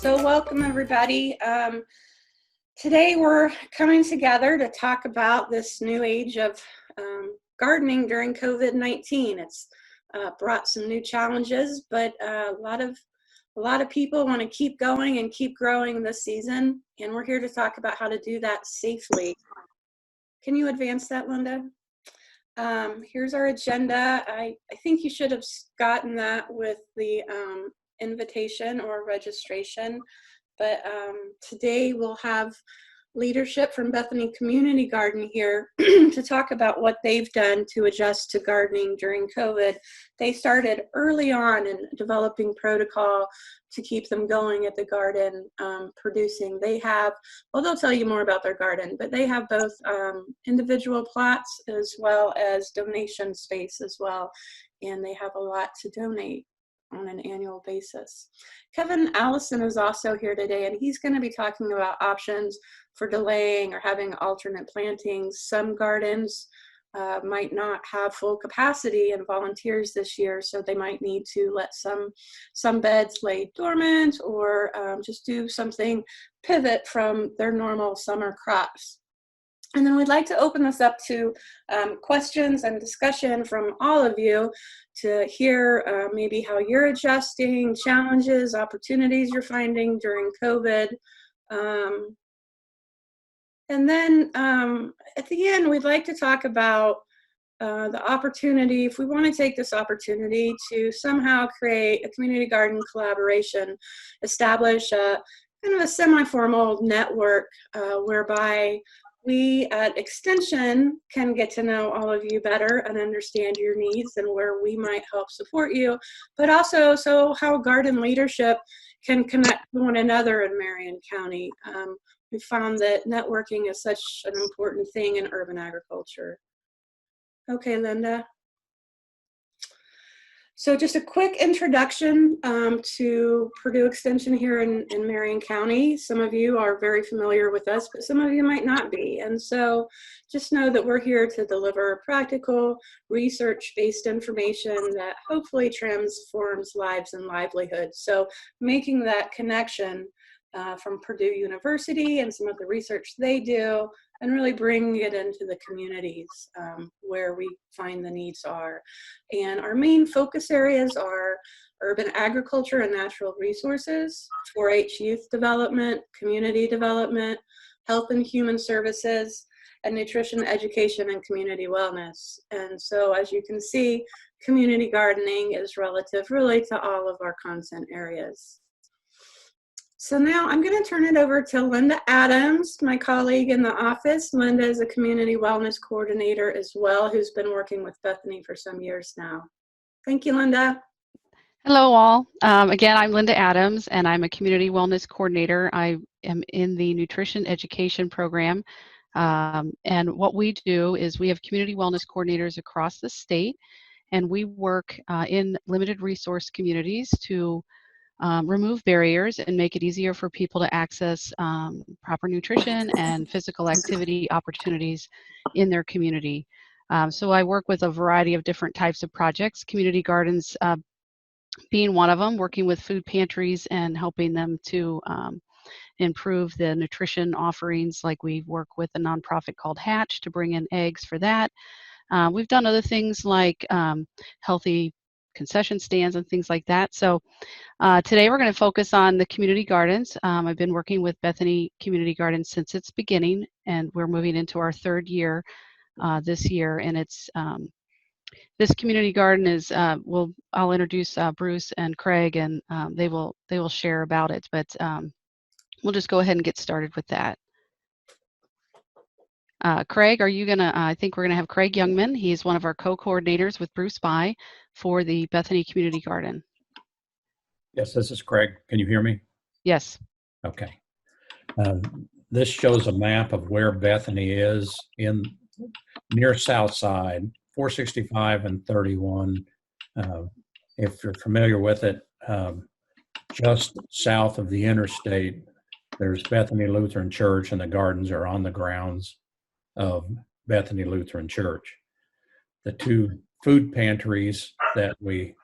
So welcome everybody. Today we're coming together to talk about this new age of gardening during COVID-19. It's brought some new challenges, but a lot of people want to keep going and keep growing this season, and we're here to talk about how to do that safely. Can you advance that, Linda? Here's our agenda. I think you should have gotten that with the invitation or registration, but today we'll have leadership from Bethany Community Garden here to talk about what they've done to adjust to gardening during COVID. They started early on in developing protocol to keep them going at the garden, producing. They have, well, they'll tell you more about their garden, but they have both individual plots as well as donation space as well, and they have a lot to donate on an annual basis. Kevin Allison is also here today, and he's going to be talking about options for delaying or having alternate plantings. Some gardens might not have full capacity and volunteers this year, so they might need to let some beds lay dormant or just do something pivot from their normal summer crops. And then we'd like to open this up to questions and discussion from all of you to hear maybe how you're adjusting, challenges, opportunities you're finding during COVID. And then at the end, we'd like to talk about the opportunity, if we want to take this opportunity to somehow create a community garden collaboration, establish a kind of a semi-formal network whereby we at Extension can get to know all of you better and understand your needs and where we might help support you, but also so how garden leadership can connect to one another in Marion County. We found that networking is such an important thing in urban agriculture. Okay, Linda. So just a quick introduction to Purdue Extension here in Marion County. Some of you are very familiar with us, but some of you might not be. And so just know that we're here to deliver practical, research-based information that hopefully transforms lives and livelihoods. So making that connection from Purdue University and some of the research they do, and really bringing it into the communities where we find the needs are. And our main focus areas are urban agriculture and natural resources, 4-H youth development, community development, health and human services, and nutrition, education, and community wellness. And so as you can see, community gardening is relative really to all of our content areas. So now I'm going to turn it over to Linda Adams, my colleague in the office. Linda is a community wellness coordinator as well, who's been working with Bethany for some years now. Thank you, Linda. Hello, all. Again, I'm Linda Adams, and I'm a community wellness coordinator. I am in the nutrition education program. And what we do is we have community wellness coordinators across the state, and we work in limited resource communities to remove barriers and make it easier for people to access proper nutrition and physical activity opportunities in their community. So I work with a variety of different types of projects, community gardens being one of them, working with food pantries and helping them to improve the nutrition offerings. Like we work with a nonprofit called Hatch to bring in eggs for that. We've done other things like healthy concession stands and things like that. So today we're going to focus on the community gardens. I've been working with Bethany Community Gardens since its beginning, and we're moving into our third year this year. And it's this community garden is I'll introduce Bruce and Craig, and they will share about it. But we'll just go ahead and get started with that. Craig, are you gonna, I think we're gonna have Craig Youngman. He's one of our co-coordinators with Bruce By for the Bethany Community Garden. Yes, this is Craig. Can you hear me? Yes. Okay. This shows a map of where Bethany is in near Southside, 465 and 31. If you're familiar with it, just south of the interstate, there's Bethany Lutheran Church, and the gardens are on the grounds of Bethany Lutheran Church. The two food pantries that we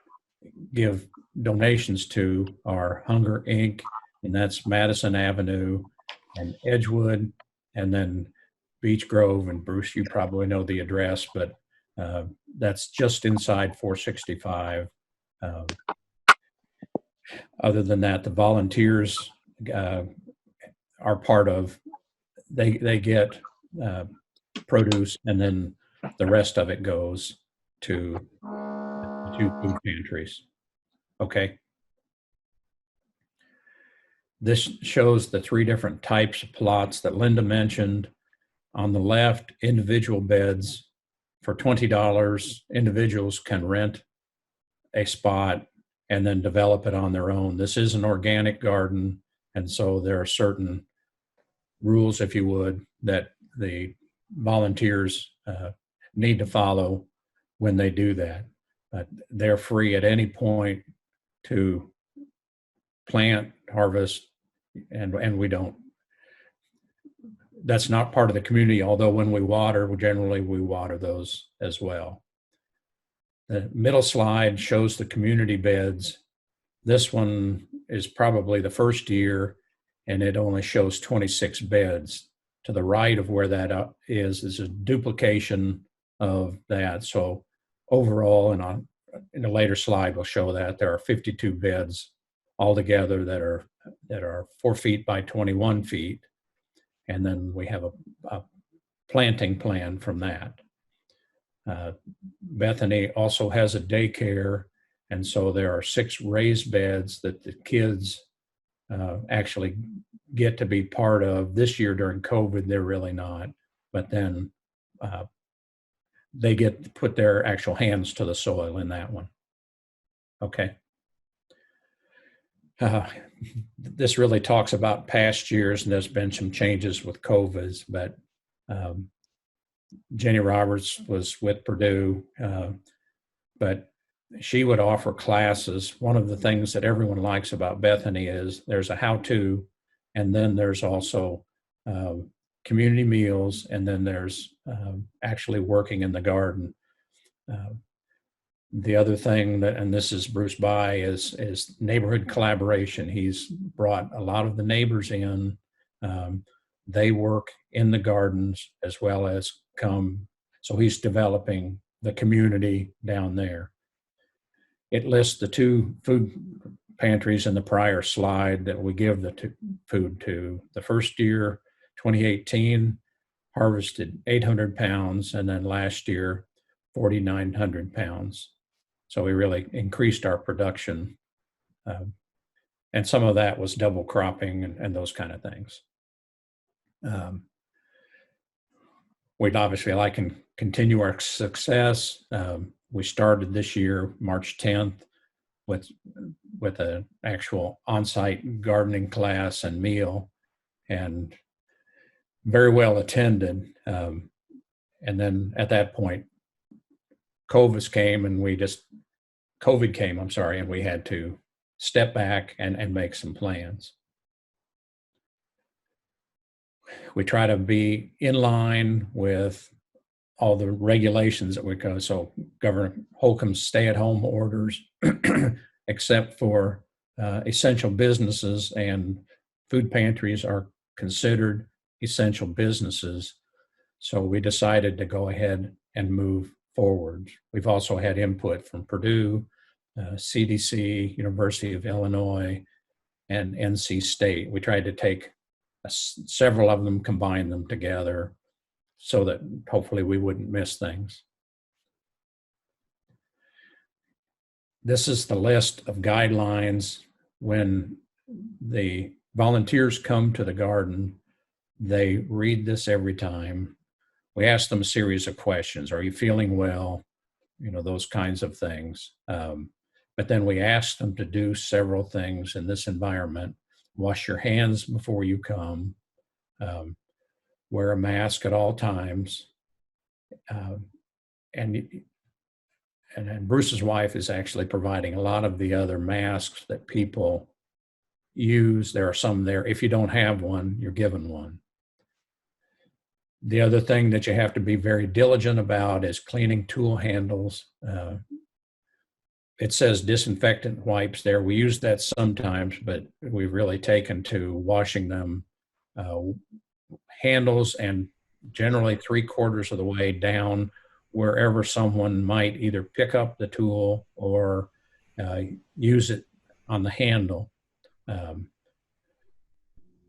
give donations to are Hunger Inc. and that's Madison Avenue and Edgewood, and then Beech Grove. And Bruce, you probably know the address, but that's just inside 465. Other than that, the volunteers are part of, they get produce, and then the rest of it goes to the 2 food pantries. Okay. This shows the 3 different types of plots that Linda mentioned. On the left, individual beds. For $20, individuals can rent a spot and then develop it on their own. This is an organic garden, and so there are certain rules, if you would, that the volunteers need to follow when they do that. But they're free at any point to plant, harvest, and we don't. That's not part of the community, although when we water, generally we water those as well. The middle slide shows the community beds. This one is probably the first year, and it only shows 26 beds. To the right of where that is a duplication of that. So overall, and in a later slide, we'll show that there are 52 beds altogether that are 4 feet by 21 feet. And then we have a planting plan from that. Bethany also has a daycare, and so there are 6 raised beds that the kids actually get to be part of. This year during COVID, they're really not, but then they get to put their actual hands to the soil in that one. Okay. This really talks about past years, and there's been some changes with COVID, but Jenny Roberts was with Purdue, but she would offer classes. One of the things that everyone likes about Bethany is there's a how-to, and then there's also community meals, and then there's actually working in the garden. The other thing that, and this is Bruce By, is neighborhood collaboration. He's brought a lot of the neighbors in. They work in the gardens as well as come. So he's developing the community down there. It lists the 2 food pantries in the prior slide that we give the food to. The first year, 2018, harvested 800 pounds, and then last year, 4,900 pounds. So we really increased our production. And some of that was double cropping and those kind of things. We'd obviously like to continue our success. We started this year, March 10th, with an actual on-site gardening class and meal, and very well attended. And then at that point, COVID came, and we had to step back and make some plans. We try to be in line with all the regulations that we go. So Governor Holcomb's stay-at-home orders, except for essential businesses, and food pantries are considered essential businesses. So we decided to go ahead and move forward. We've also had input from Purdue, CDC, University of Illinois, and NC State. We tried to take several of them, combine them together so that hopefully we wouldn't miss things. This is the list of guidelines. When the volunteers come to the garden, they read this every time. We ask them a series of questions. Are you feeling well? Those kinds of things. But then we ask them to do several things in this environment. Wash your hands before you come. Wear a mask at all times. And Bruce's wife is actually providing a lot of the other masks that people use. There are some there. If you don't have one, you're given one. The other thing that you have to be very diligent about is cleaning tool handles. It says disinfectant wipes there. We use that sometimes, but we've really taken to washing them handles and generally 3/4 of the way down wherever someone might either pick up the tool or use it on the handle,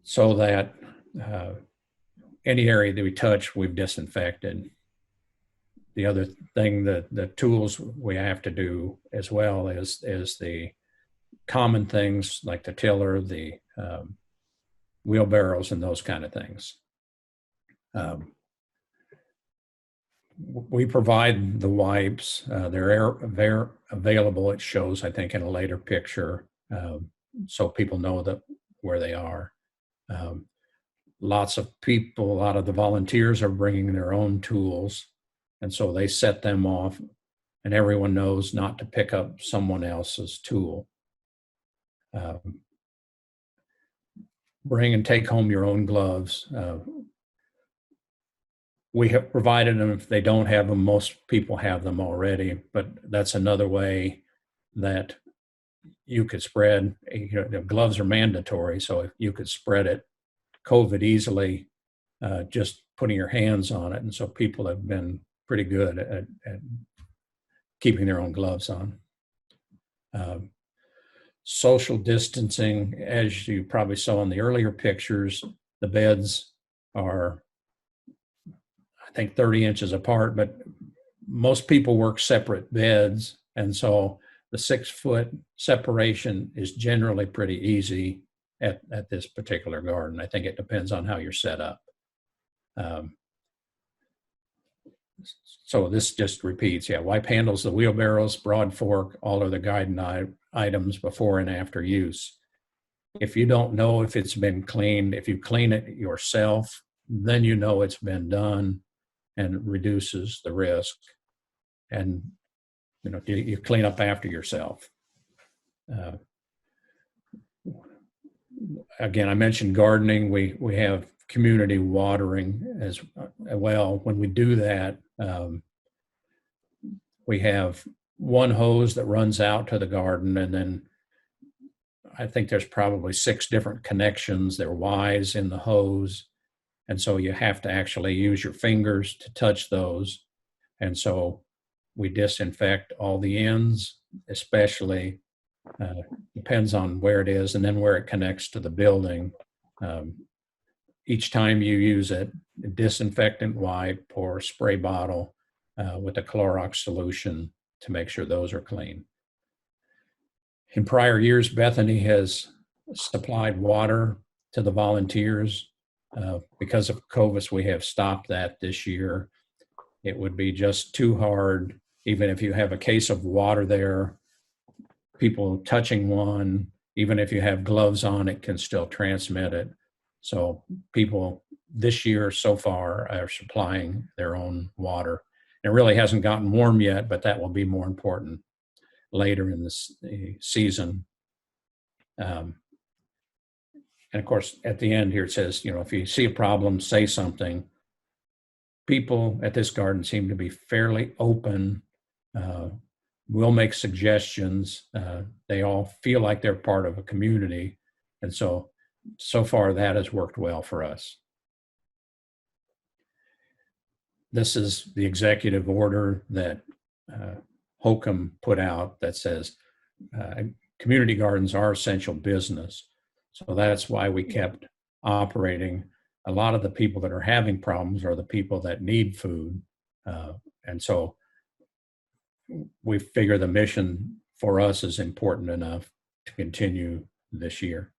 so that any area that we touch, we've disinfected. The other thing that the tools we have to do as well is the common things like the tiller, the wheelbarrows, and those kind of things. We provide the wipes. They're available. It shows, I think, in a later picture, so people know where they are. Lots of people, a lot of the volunteers are bringing their own tools, and so they set them off, and everyone knows not to pick up someone else's tool. Bring and take home your own gloves. We have provided them. If they don't have them, most people have them already, but that's another way that you could spread. The gloves are mandatory, so if you could spread it, COVID easily, just putting your hands on it. And so people have been pretty good at keeping their own gloves on. Social distancing, as you probably saw in the earlier pictures, the beds are, I think, 30 inches apart, but most people work separate beds. And so the 6-foot separation is generally pretty easy at this particular garden. I think it depends on how you're set up. So this just repeats, wipe handles, the wheelbarrows, broad fork, all are the guiding items before and after use. If you don't know if it's been cleaned, if you clean it yourself, then you know it's been done and reduces the risk. And you clean up after yourself. Again, I mentioned gardening. We have community watering as well. When we do that, we have one hose that runs out to the garden, and then I think there's probably 6 different connections. They're Ys in the hose, and so you have to actually use your fingers to touch those. And so we disinfect all the ends, especially, depends on where it is, and then where it connects to the building. Each time you use it, a disinfectant wipe or spray bottle with a Clorox solution to make sure those are clean. In prior years, Bethany has supplied water to the volunteers. Because of COVID, we have stopped that this year. It would be just too hard, even if you have a case of water there, people touching one, even if you have gloves on, it can still transmit it. So people this year so far are supplying their own water. It really hasn't gotten warm yet, but that will be more important later in the season. And of course, at the end here, it says, if you see a problem, say something. People at this garden seem to be fairly open. We'll make suggestions. They all feel like they're part of a community. And so far that has worked well for us. This is the executive order that Holcomb put out that says community gardens are essential business. So that's why we kept operating. A lot of the people that are having problems are the people that need food. And so we figure the mission for us is important enough to continue this year.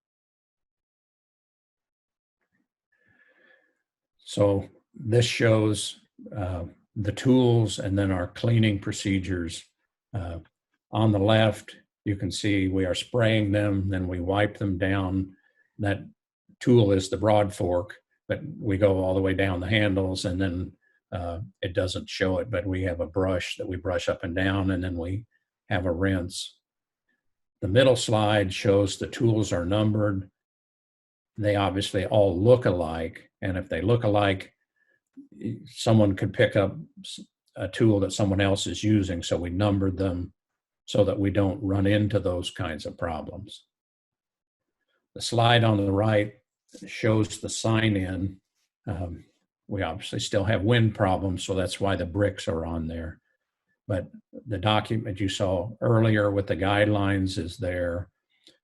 So this shows the tools and then our cleaning procedures. On the left, you can see we are spraying them, then we wipe them down. That tool is the broad fork, but we go all the way down the handles, and then it doesn't show it, but we have a brush that we brush up and down, and then we have a rinse. The middle slide shows the tools are numbered. They obviously all look alike, and if they look alike, someone could pick up a tool that someone else is using, so we numbered them. so that we don't run into those kinds of problems. The slide on the right shows the sign-in. We obviously still have wind problems, so that's why the bricks are on there. But the document you saw earlier with the guidelines is there.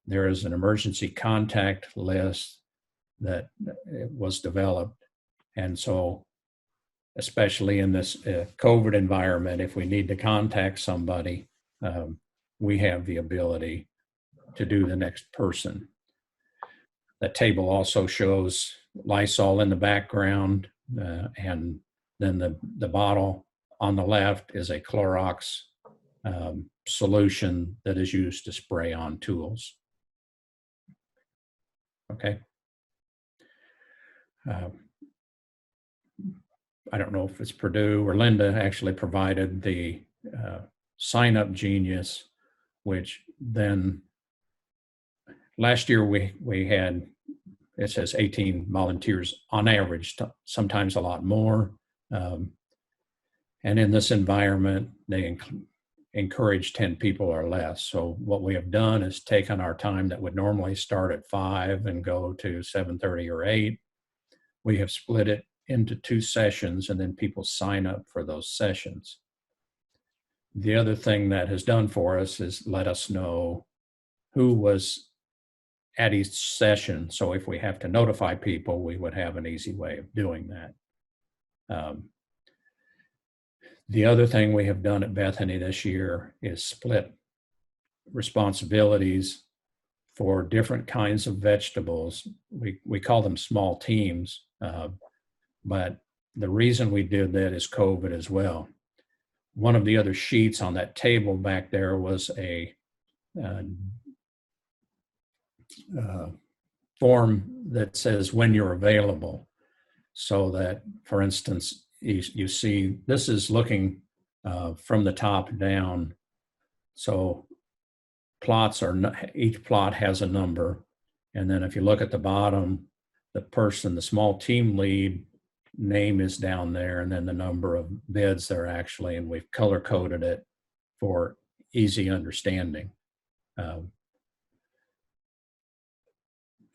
There is an emergency contact list that was developed. And so, especially in this COVID environment, if we need to contact somebody, we have the ability to do the next person. That table also shows Lysol in the background, and then the bottle on the left is a Clorox solution that is used to spray on tools. Okay. I don't know if it's Purdue or Linda actually provided the Sign Up Genius, which then last year we had, it says 18 volunteers on average, sometimes a lot more. And in this environment, they encourage 10 people or less. So what we have done is taken our time that would normally start at 5 and go to 7:30 or 8. We have split it into 2 sessions, and then people sign up for those sessions. The other thing that has done for us is let us know who was at each session. So if we have to notify people, we would have an easy way of doing that. The other thing we have done at Bethany this year is split responsibilities for different kinds of vegetables. We call them small teams, but the reason we did that is COVID as well. One of the other sheets on that table back there was a form that says when you're available, so that, for instance, you see this is looking from the top down. So plots are, each plot has a number. And then if you look at the bottom, the person, the small team lead name is down there, and then the number of beds there actually, and we've color coded it for easy understanding. A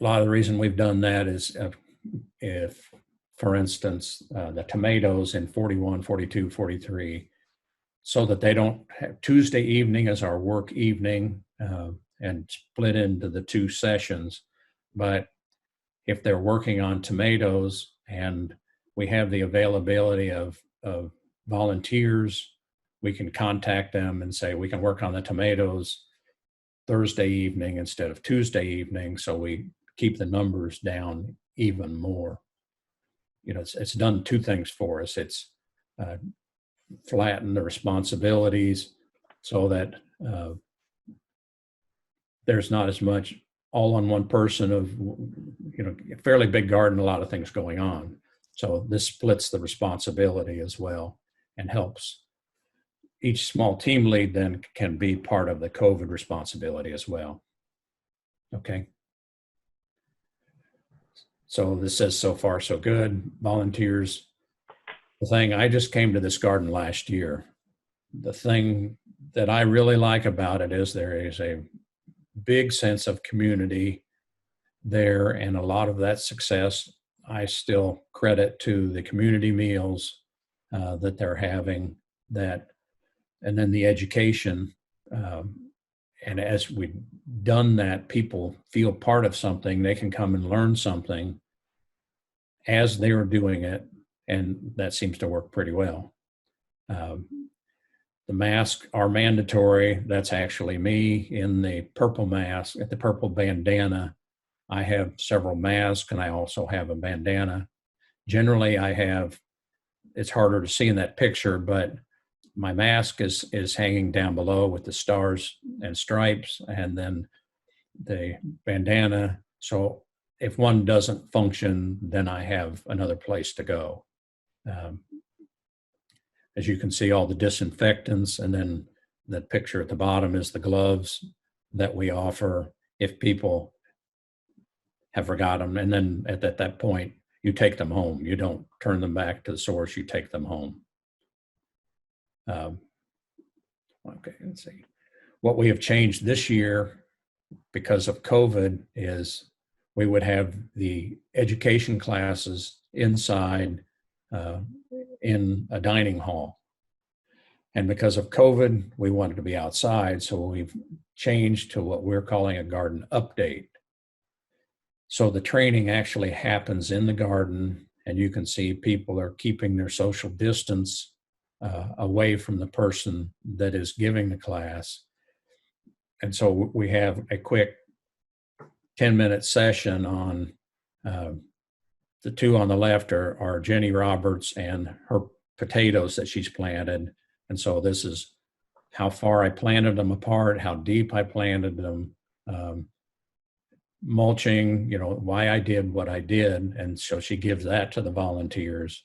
lot of the reason we've done that is if, for instance, the tomatoes in 41, 42, 43, so that they don't have Tuesday evening as our work evening and split into the 2 sessions. But if they're working on tomatoes and we have the availability of volunteers, we can contact them and say, we can work on the tomatoes Thursday evening instead of Tuesday evening. So we keep the numbers down even more. You know, it's done 2 things for us. It's flattened the responsibilities so that there's not as much all on one person of, you know, a fairly big garden, a lot of things going on. So this splits the responsibility as well and helps. Each small team lead then can be part of the COVID responsibility as well. Okay. So this says so far so good. Volunteers. The thing, I just came to this garden last year. The thing that I really like about it is there is a big sense of community there, and a lot of that success I still credit to the community meals that they're having, that, and then the education. And as we've done that, people feel part of something. They can come and learn something as they are doing it, and that seems to work pretty well. The masks are mandatory. That's actually me in the purple mask, at the purple bandana. I have several masks, and I also have a bandana. Generally, I have, it's harder to see in that picture, but my mask is hanging down below with the stars and stripes, and then the bandana. So if one doesn't function, then I have another place to go. As you can see, all the disinfectants, and then the picture at the bottom is the gloves that we offer if people have forgotten them. And then at that point, you take them home. You don't turn them back to the source, you take them home. Okay, let's see. What we have changed this year because of COVID is we would have the education classes inside in a dining hall. And because of COVID, we wanted to be outside, so we've changed to what we're calling a garden update. So the training actually happens in the garden, and you can see people are keeping their social distance away from the person that is giving the class. And so we have a quick 10-minute session on the two on the left are Jenny Roberts and her potatoes that she's planted. And so this is how far I planted them apart, how deep I planted them, mulching, why I did what I did. And so she gives that to the volunteers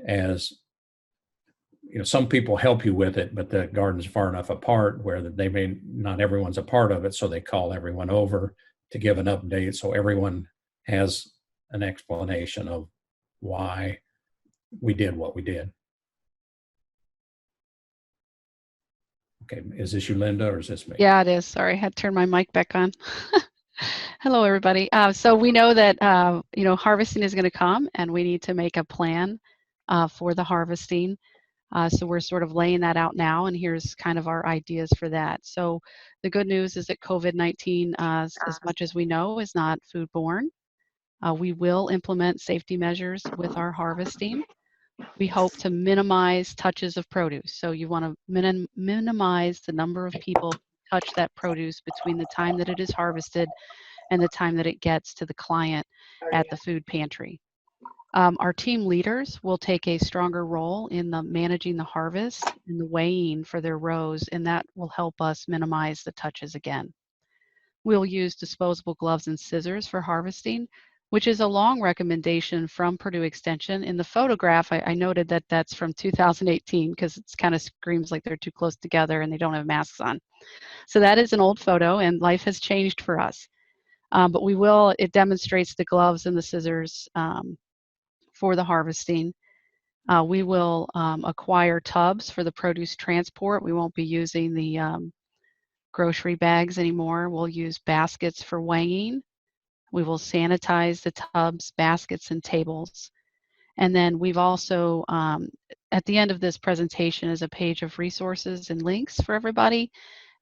as, some people help you with it, but the garden's far enough apart where not everyone's a part of it. So they call everyone over to give an update. So everyone has an explanation of why we did what we did. Okay, is this you, Linda, or is this me? Yeah, it is. Sorry, I had to turn my mic back on. Hello, everybody. So we know that, harvesting is going to come, and we need to make a plan for the harvesting. So we're sort of laying that out now, and here's kind of our ideas for that. So the good news is that COVID-19, as much as we know, is not foodborne. We will implement safety measures with our harvesting. We hope to minimize touches of produce. So you want to minimize the number of people who touch that produce between the time that it is harvested and the time that it gets to the client at the food pantry. Our team leaders will take a stronger role in the managing the harvest and the weighing for their rows, and that will help us minimize the touches again. We'll use disposable gloves and scissors for harvesting, which is a long recommendation from Purdue Extension. In the photograph, I noted that that's from 2018 because it kind of screams like they're too close together and they don't have masks on. So that is an old photo, and life has changed for us. But it demonstrates the gloves and the scissors for the harvesting. We will acquire tubs for the produce transport. We won't be using the grocery bags anymore. We'll use baskets for weighing. We will sanitize the tubs, baskets, and tables. And then we've also, at the end of this presentation is a page of resources and links for everybody.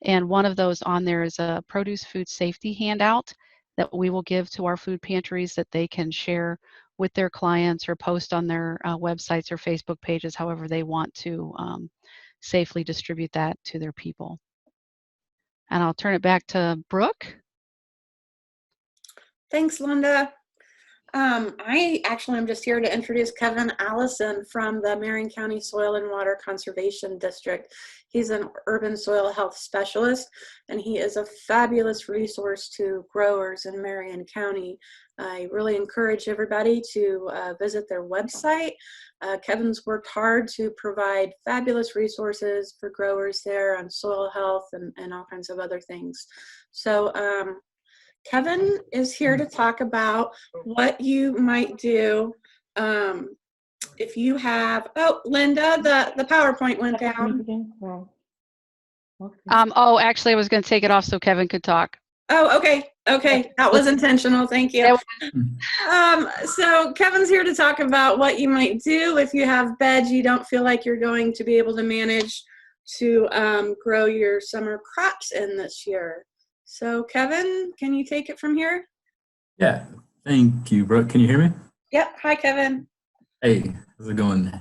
And one of those on there is a produce food safety handout that we will give to our food pantries that they can share with their clients or post on their websites or Facebook pages, however they want to safely distribute that to their people. And I'll turn it back to Brooke. Thanks, Linda. I actually am just here to introduce Kevin Allison from the Marion County Soil and Water Conservation District. He's an urban soil health specialist, and he is a fabulous resource to growers in Marion County. I really encourage everybody to visit their website. Kevin's worked hard to provide fabulous resources for growers there on soil health and all kinds of other things. So Kevin is here to talk about what you might do if you have, Linda, the PowerPoint went down. Actually, I was going to take it off so Kevin could talk. Oh, okay. That was intentional. Thank you. So Kevin's here to talk about what you might do if you have beds you don't feel like you're going to be able to manage to grow your summer crops in this year. So Kevin, can you take it from here? Yeah, thank you, Brooke. Can you hear me? Yep. Hi, Kevin. Hey, how's it going?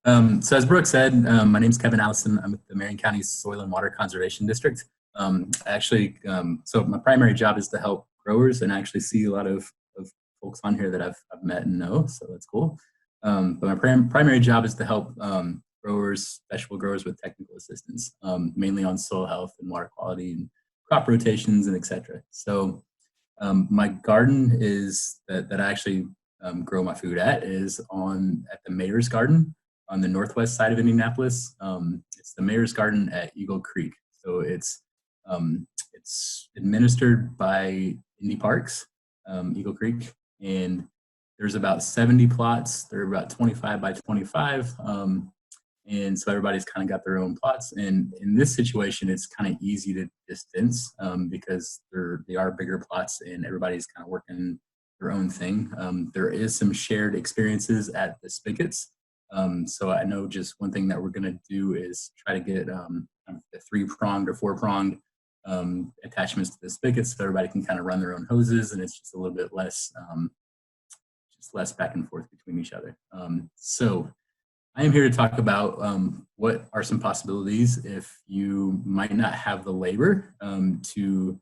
So as Brooke said, my name's Kevin Allison. I'm with the Marion County Soil and Water Conservation District. So my primary job is to help growers, and I actually see a lot of folks on here that I've met and know, so that's cool. But my primary job is to help growers, vegetable growers, with technical assistance, mainly on soil health and water quality and crop rotations and etc. So my garden is that I actually grow my food at is at the Mayor's Garden on the northwest side of Indianapolis. It's the Mayor's Garden at Eagle Creek. So it's administered by Indy Parks, Eagle Creek, and there's about 70 plots. They're about 25 by 25, And so everybody's kind of got their own plots. And in this situation, it's kind of easy to distance because they are bigger plots and everybody's kind of working their own thing. There is some shared experiences at the spigots. So I know just one thing that we're going to do is try to get the 3-pronged or 4-pronged attachments to the spigots so everybody can kind of run their own hoses, and it's just a little bit less back and forth between each other. So I am here to talk about what are some possibilities if you might not have the labor to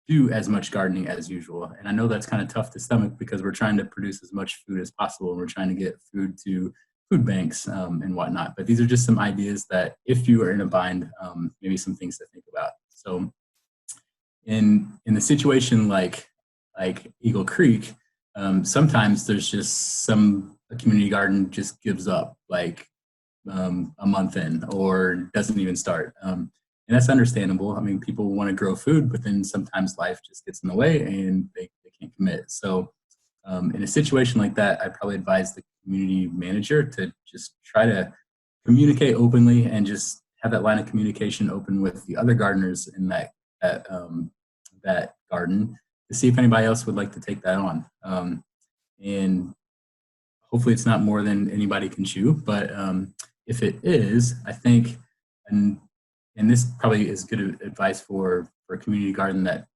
do as much gardening as usual. And I know that's kind of tough to stomach because we're trying to produce as much food as possible, and we're trying to get food to food banks and whatnot. But these are just some ideas that if you are in a bind, maybe some things to think about. So in a situation like Eagle Creek, sometimes there's just a community garden just gives up like a month in or doesn't even start. And that's understandable. I mean, people want to grow food, but then sometimes life just gets in the way and they can't commit. So in a situation like that, I probably advise the community manager to just try to communicate openly and just have that line of communication open with the other gardeners in that garden to see if anybody else would like to take that on. And hopefully it's not more than anybody can chew, but if it is, I think, and this probably is good advice for a community garden that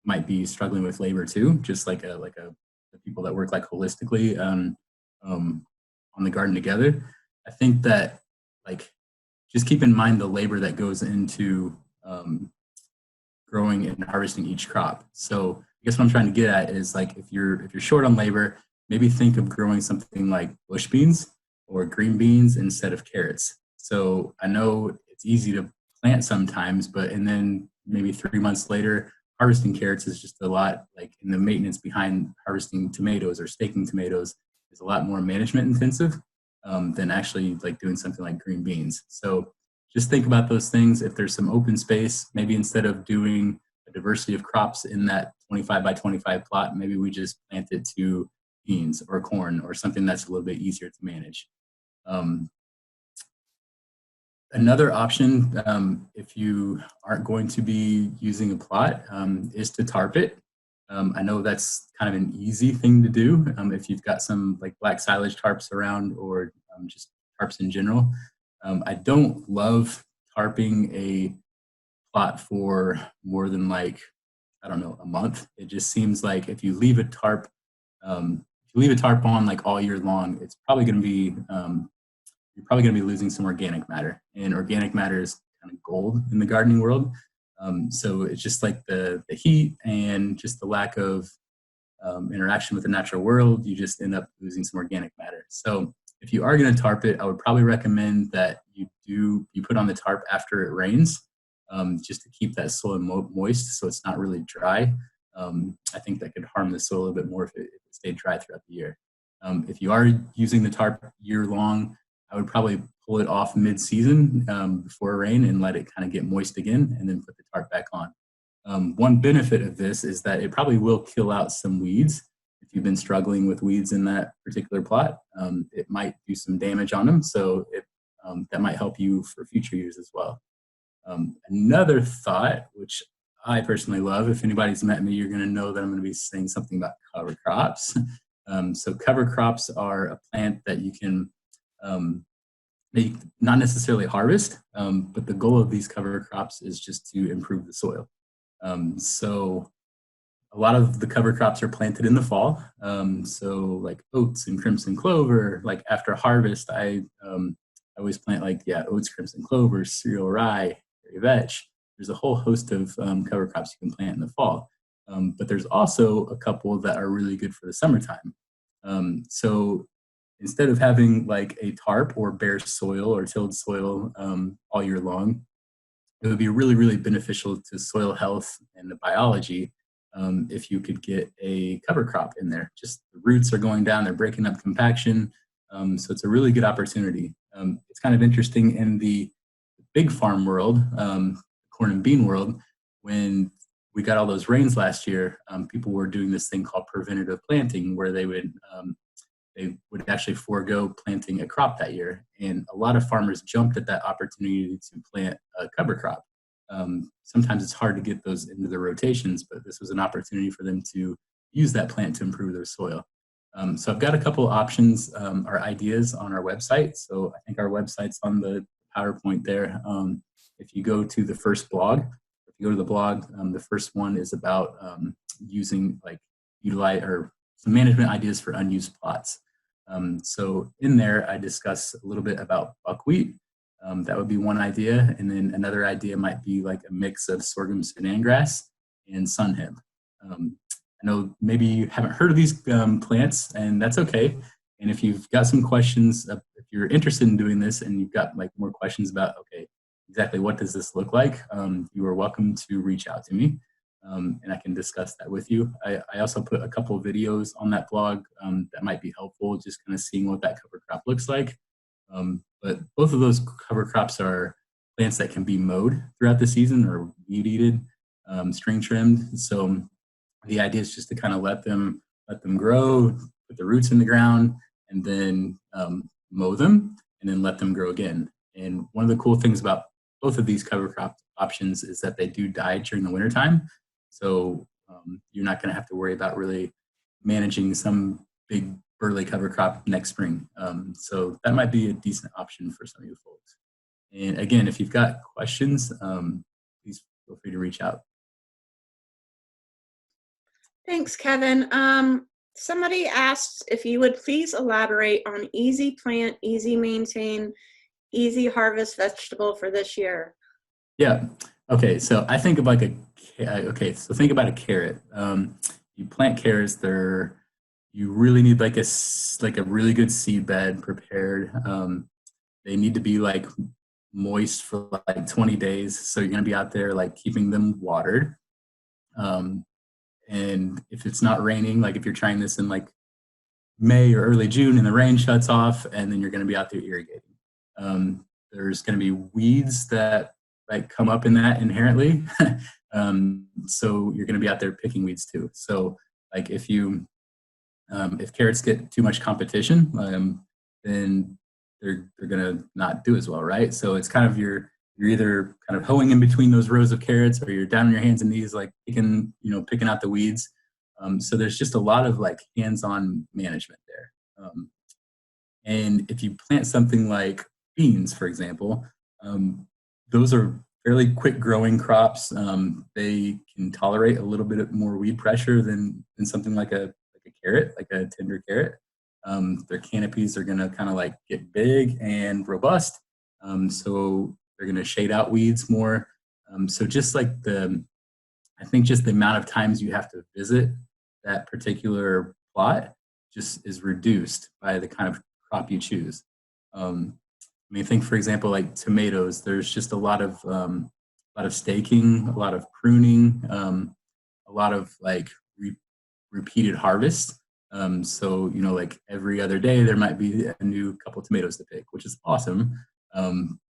might be struggling with labor too, just like the people that work like holistically on the garden together. I think that just keep in mind the labor that goes into growing and harvesting each crop. So I guess what I'm trying to get at is if you're short on labor, maybe think of growing something like bush beans or green beans instead of carrots. So I know it's easy to plant sometimes, and then maybe 3 months later, harvesting carrots is just a lot, in the maintenance behind harvesting tomatoes or staking tomatoes is a lot more management intensive than actually doing something like green beans. So just think about those things. If there's some open space, maybe instead of doing a diversity of crops in that 25 by 25 plot, maybe we just plant it to beans or corn or something that's a little bit easier to manage. Another option, if you aren't going to be using a plot, is to tarp it. I know that's kind of an easy thing to do if you've got some black silage tarps around or just tarps in general. I don't love tarping a plot for more than a month. It just seems like if you leave a tarp on all year long, it's probably going to be you're probably going to be losing some organic matter, and organic matter is kind of gold in the gardening world. So it's just the heat and just the lack of interaction with the natural world, you just end up losing some organic matter. So if you are going to tarp it, I would probably recommend that you put on the tarp after it rains, just to keep that soil moist so it's not really dry. I think that could harm the soil a little bit more if it stayed dry throughout the year. If you are using the tarp year long, I would probably pull it off mid-season before rain and let it kind of get moist again and then put the tarp back on. One benefit of this is that it probably will kill out some weeds. If you've been struggling with weeds in that particular plot, it might do some damage on them. So that might help you for future years as well. Another thought, which I personally love, if anybody's met me, you're going to know that I'm going to be saying something about cover crops. So cover crops are a plant that you can not necessarily harvest, but the goal of these cover crops is just to improve the soil. So a lot of the cover crops are planted in the fall. So like oats and crimson clover, after harvest, I always plant oats, crimson clover, cereal rye, vetch. There's a whole host of cover crops you can plant in the fall. But there's also a couple that are really good for the summertime. So instead of having a tarp or bare soil or tilled soil all year long, it would be really, really beneficial to soil health and the biology if you could get a cover crop in there. Just the roots are going down, they're breaking up compaction. So it's a really good opportunity. It's kind of interesting in the big farm world, corn and bean world, when we got all those rains last year, people were doing this thing called preventative planting, where they would they would actually forego planting a crop that year. And a lot of farmers jumped at that opportunity to plant a cover crop. Sometimes it's hard to get those into the rotations, but this was an opportunity for them to use that plant to improve their soil. So I've got a couple options or ideas on our website. So I think our website's on the PowerPoint there. If you go to the first blog, if you go to the blog, the first one is about using utilize or some management ideas for unused plots. So in there, I discuss a little bit about buckwheat. That would be one idea. And then another idea might be like a mix of sorghum sudan grass and sun hemp. I know maybe you haven't heard of these plants, and that's okay. And if you've got some questions, if you're interested in doing this and you've got like more questions about, okay, exactly what does this look like, you are welcome to reach out to me, and I can discuss that with you. I also put a couple of videos on that blog that might be helpful, just kind of seeing what that cover crop looks like. But both of those cover crops are plants that can be mowed throughout the season or weed-eated, string trimmed. So the idea is just to kind of let them grow, put the roots in the ground, and then mow them, and then let them grow again. And one of the cool things about both of these cover crop options is that they do die during the wintertime. So you're not going to have to worry about really managing some big burly cover crop next spring. So that might be a decent option for some of you folks. And again, if you've got questions, please feel free to reach out. Thanks, Kevin. Somebody asked if you would please elaborate on easy plant, easy maintain, easy harvest vegetable for this year. Yeah. Okay. So I think of like so think about a carrot. You plant carrots. You really need like a really good seed bed prepared. They need to be like moist for like 20 days. So you're going to be out there like keeping them watered. And if it's not raining, like if you're trying this in like May or early June and the rain shuts off, and then you're going to be out there irrigating. There's going to be weeds that like come up in that inherently. So you're going to be out there picking weeds too. So like if carrots get too much competition, then they're going to not do as well, right? So it's kind of you're either kind of hoeing in between those rows of carrots, or you're down on your hands and knees, like picking out the weeds. So there's just a lot of like hands-on management there. And if you plant something like beans, for example, those are fairly quick growing crops. They can tolerate a little bit more weed pressure than something like a carrot, like a tender carrot. Their canopies are going to kind of like get big and robust. So they're going to shade out weeds more. So just like I think just the amount of times you have to visit that particular plot just is reduced by the kind of crop you choose. I mean, think for example, like tomatoes, there's just a lot of staking, a lot of pruning, a lot of like repeated harvest. So, like every other day there might be a new couple tomatoes to pick, which is awesome.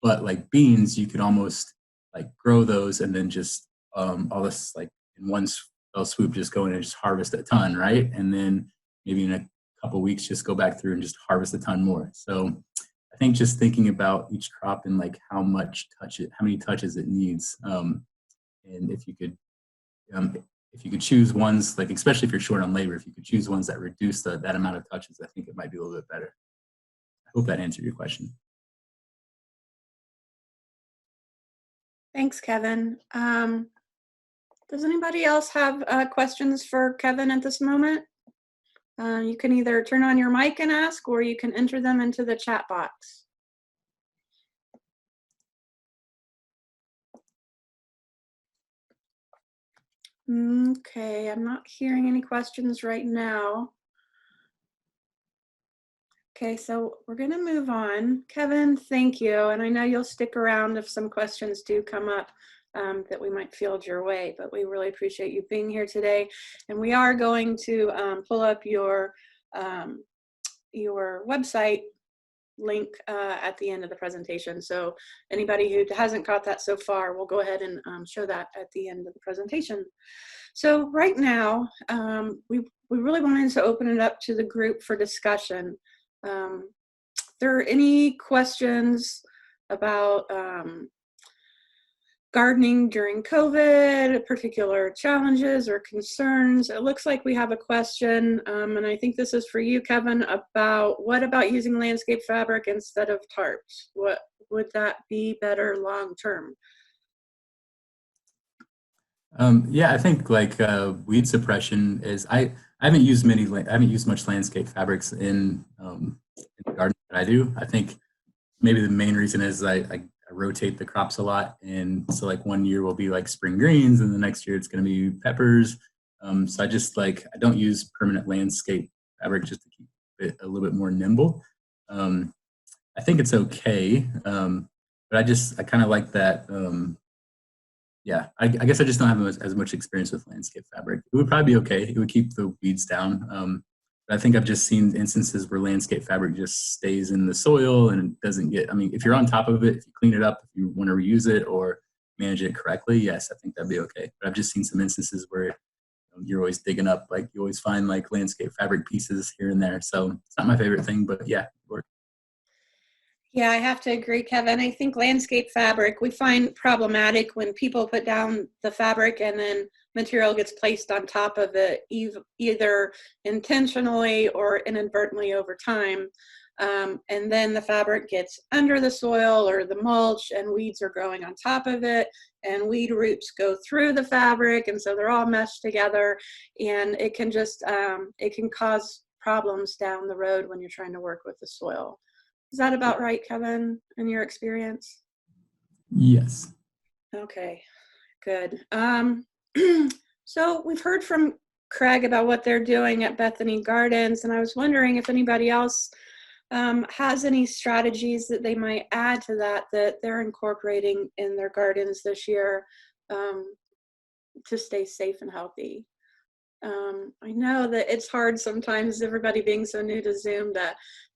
But like beans, you could almost like grow those and then just all this like in one fell swoop, just go in and just harvest a ton, right? And then maybe in a couple weeks, just go back through and just harvest a ton more. So I think just thinking about each crop and like how many touches it needs, and if you could choose ones, like especially if you're short on labor, if you could choose ones that reduce that amount of touches, I think it might be a little bit better. I hope that answered your question. Thanks, Kevin. Does anybody else have questions for Kevin at this moment? You can either turn on your mic and ask, or you can enter them into the chat box. Okay, I'm not hearing any questions right now. Okay, so we're going to move on. Kevin, thank you. And I know you'll stick around if some questions do come up that we might field your way, but we really appreciate you being here today. And we are going to pull up your website link at the end of the presentation. So anybody who hasn't caught that so far, we'll go ahead and show that at the end of the presentation. So right now, we really wanted to open it up to the group for discussion. If there are any questions about gardening during COVID, particular challenges or concerns. It looks like we have a question, and I think this is for you, Kevin, about what about using landscape fabric instead of tarps? What would that be better long term? Yeah, I think like weed suppression is, I haven't used much landscape fabrics in the garden that I do. I think maybe the main reason is I rotate the crops a lot, and so like one year will be like spring greens and the next year it's going to be peppers. So I just I don't use permanent landscape fabric just to keep it a little bit more nimble. I think it's okay, but I kind of like that. Yeah, I guess I just don't have as much experience with landscape fabric. It would probably be okay. It would keep the weeds down. But I think I've just seen instances where landscape fabric just stays in the soil and it doesn't get, I mean, if you're on top of it, if you clean it up, if you want to reuse it or manage it correctly, yes, I think that'd be okay. But I've just seen some instances where you're always digging up, like you always find like landscape fabric pieces here and there. So it's not my favorite thing, but yeah, it works. Yeah, I have to agree, Kevin. I think landscape fabric, we find problematic when people put down the fabric and then material gets placed on top of it, either intentionally or inadvertently over time. And then the fabric gets under the soil or the mulch and weeds are growing on top of it, and weed roots go through the fabric, and so they're all meshed together, and it can just, it can cause problems down the road when you're trying to work with the soil. Is that about right, Kevin, in your experience? Yes. Okay, good. So we've heard from Craig about what they're doing at Bethany Gardens, and I was wondering if anybody else has any strategies that they might add to that they're incorporating in their gardens this year to stay safe and healthy. I know that it's hard sometimes, everybody being so new to Zoom,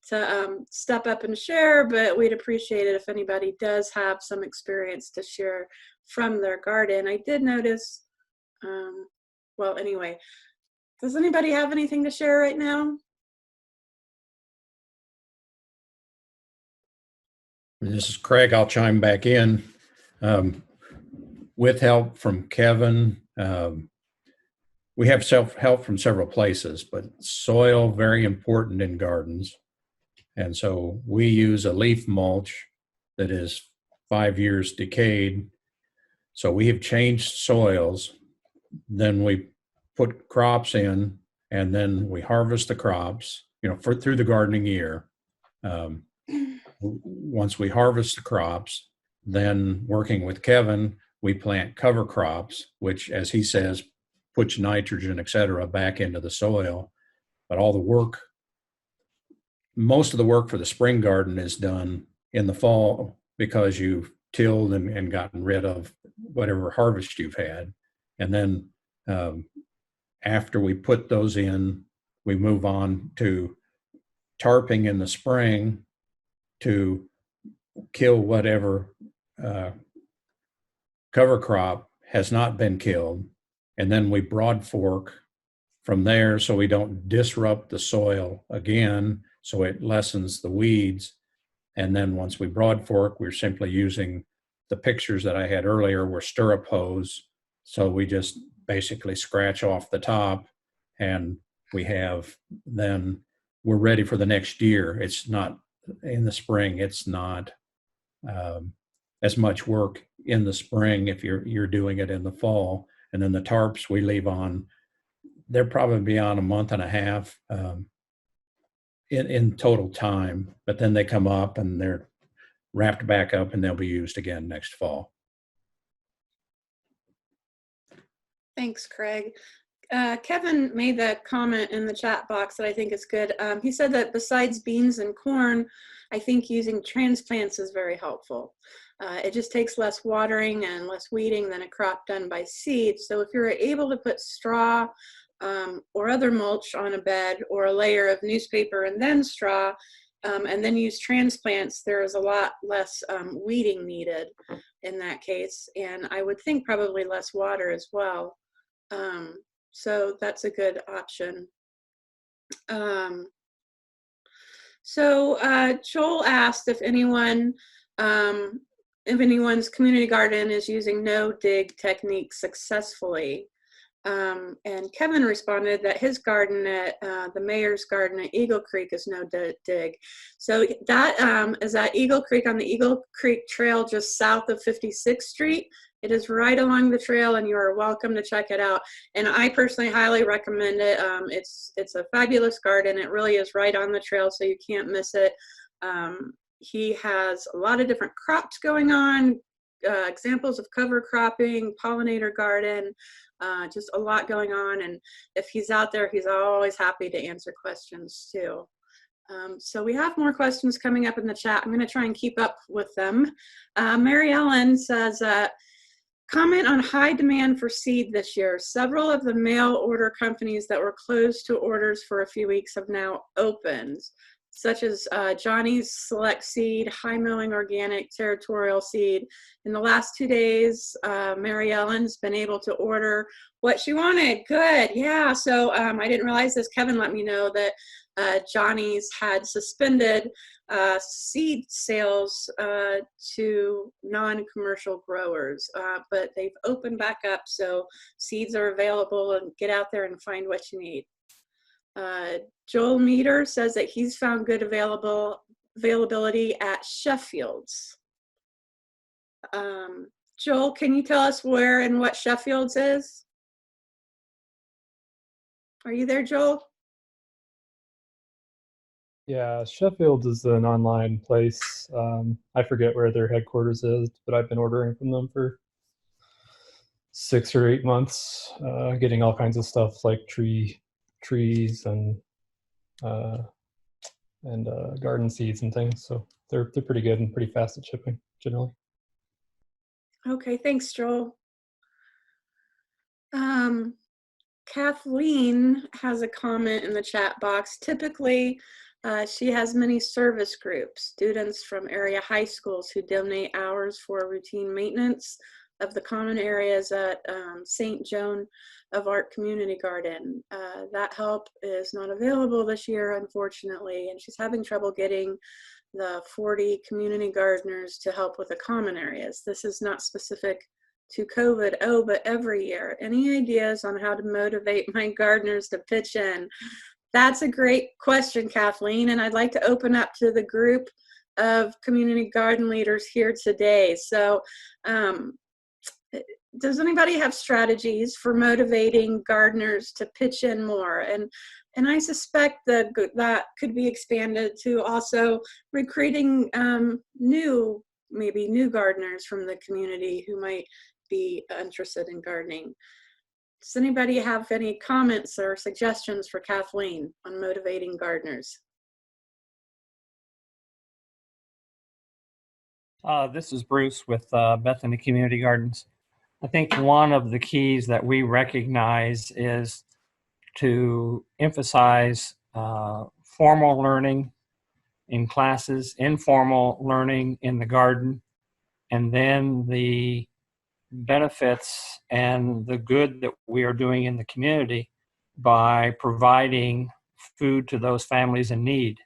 to step up and share, but we'd appreciate it if anybody does have some experience to share from their garden. I did notice, well, anyway, does anybody have anything to share right now? This is Craig. I'll chime back in. With help from Kevin, we have self-help from several places, but soil, very important in gardens. And so we use a leaf mulch that is 5 years decayed. So we have changed soils, then we put crops in, and then we harvest the crops, through the gardening year. Once we harvest the crops, then working with Kevin, we plant cover crops, which, as he says, puts nitrogen, et cetera, back into the soil. But most of the work for the spring garden is done in the fall because you've tilled and gotten rid of whatever harvest you've had. And then after we put those in, we move on to tarping in the spring to kill whatever cover crop has not been killed. And then we broad fork from there so we don't disrupt the soil again, so it lessens the weeds. And then once we broad fork, we're simply using the pictures that I had earlier were stirrup hose. So we just basically scratch off the top, and we're ready for the next year. It's not in the spring, it's not as much work in the spring if you're doing it in the fall. And then the tarps we leave on, they're probably on a month and a half in total time, but then they come up and they're wrapped back up and they'll be used again next fall. Thanks, Craig. Kevin made that comment in the chat box that I think is good. He said that besides beans and corn, I think using transplants is very helpful. It just takes less watering and less weeding than a crop done by seed. So if you're able to put straw or other mulch on a bed, or a layer of newspaper and then straw, and then use transplants, there is a lot less weeding needed in that case. And I would think probably less water as well. So that's a good option. Joel asked if anyone's community garden is using no-dig techniques successfully. And Kevin responded that his garden at the mayor's garden at Eagle Creek is no dig. So that is at Eagle Creek on the Eagle Creek Trail just south of 56th Street. It is right along the trail, and you are welcome to check it out. And I personally highly recommend it. It's a fabulous garden. It really is right on the trail, so you can't miss it. He has a lot of different crops going on, examples of cover cropping, pollinator garden, just a lot going on. And if he's out there, he's always happy to answer questions too. So we have more questions coming up in the chat. I'm going to try and keep up with them. Mary Ellen says, comment on high demand for seed this year. Several of the mail order companies that were closed to orders for a few weeks have now opened, such as Johnny's Select Seed, High Mowing Organic, Territorial Seed. In the last 2 days, Mary Ellen's been able to order what she wanted. Good, yeah. So I didn't realize this. Kevin let me know that Johnny's had suspended seed sales to non-commercial growers, but they've opened back up, so seeds are available, and get out there and find what you need. Joel Meter says that he's found good availability at Sheffield's. Joel, can you tell us where and what Sheffield's is? Are you there, Joel? Yeah, Sheffield is an online place. I forget where their headquarters is, but I've been ordering from them for 6 or 8 months, getting all kinds of stuff like trees and garden seeds and things. So they're pretty good and pretty fast at shipping generally. Okay, thanks, Joel. Kathleen has a comment in the chat box. Typically, she has many service groups, students from area high schools who donate hours for routine maintenance of the common areas at St. Joan of Arc Community Garden. That help is not available this year, unfortunately, and she's having trouble getting the 40 community gardeners to help with the common areas. This is not specific to COVID, but every year. Any ideas on how to motivate my gardeners to pitch in? That's a great question, Kathleen, and I'd like to open up to the group of community garden leaders here today. So does anybody have strategies for motivating gardeners to pitch in more? And I suspect that could be expanded to also recruiting maybe new gardeners from the community who might be interested in gardening. Does anybody have any comments or suggestions for Kathleen on motivating gardeners? This is Bruce with Bethany Community Gardens. I think one of the keys that we recognize is to emphasize formal learning in classes, informal learning in the garden, and then the benefits and the good that we are doing in the community by providing food to those families in need.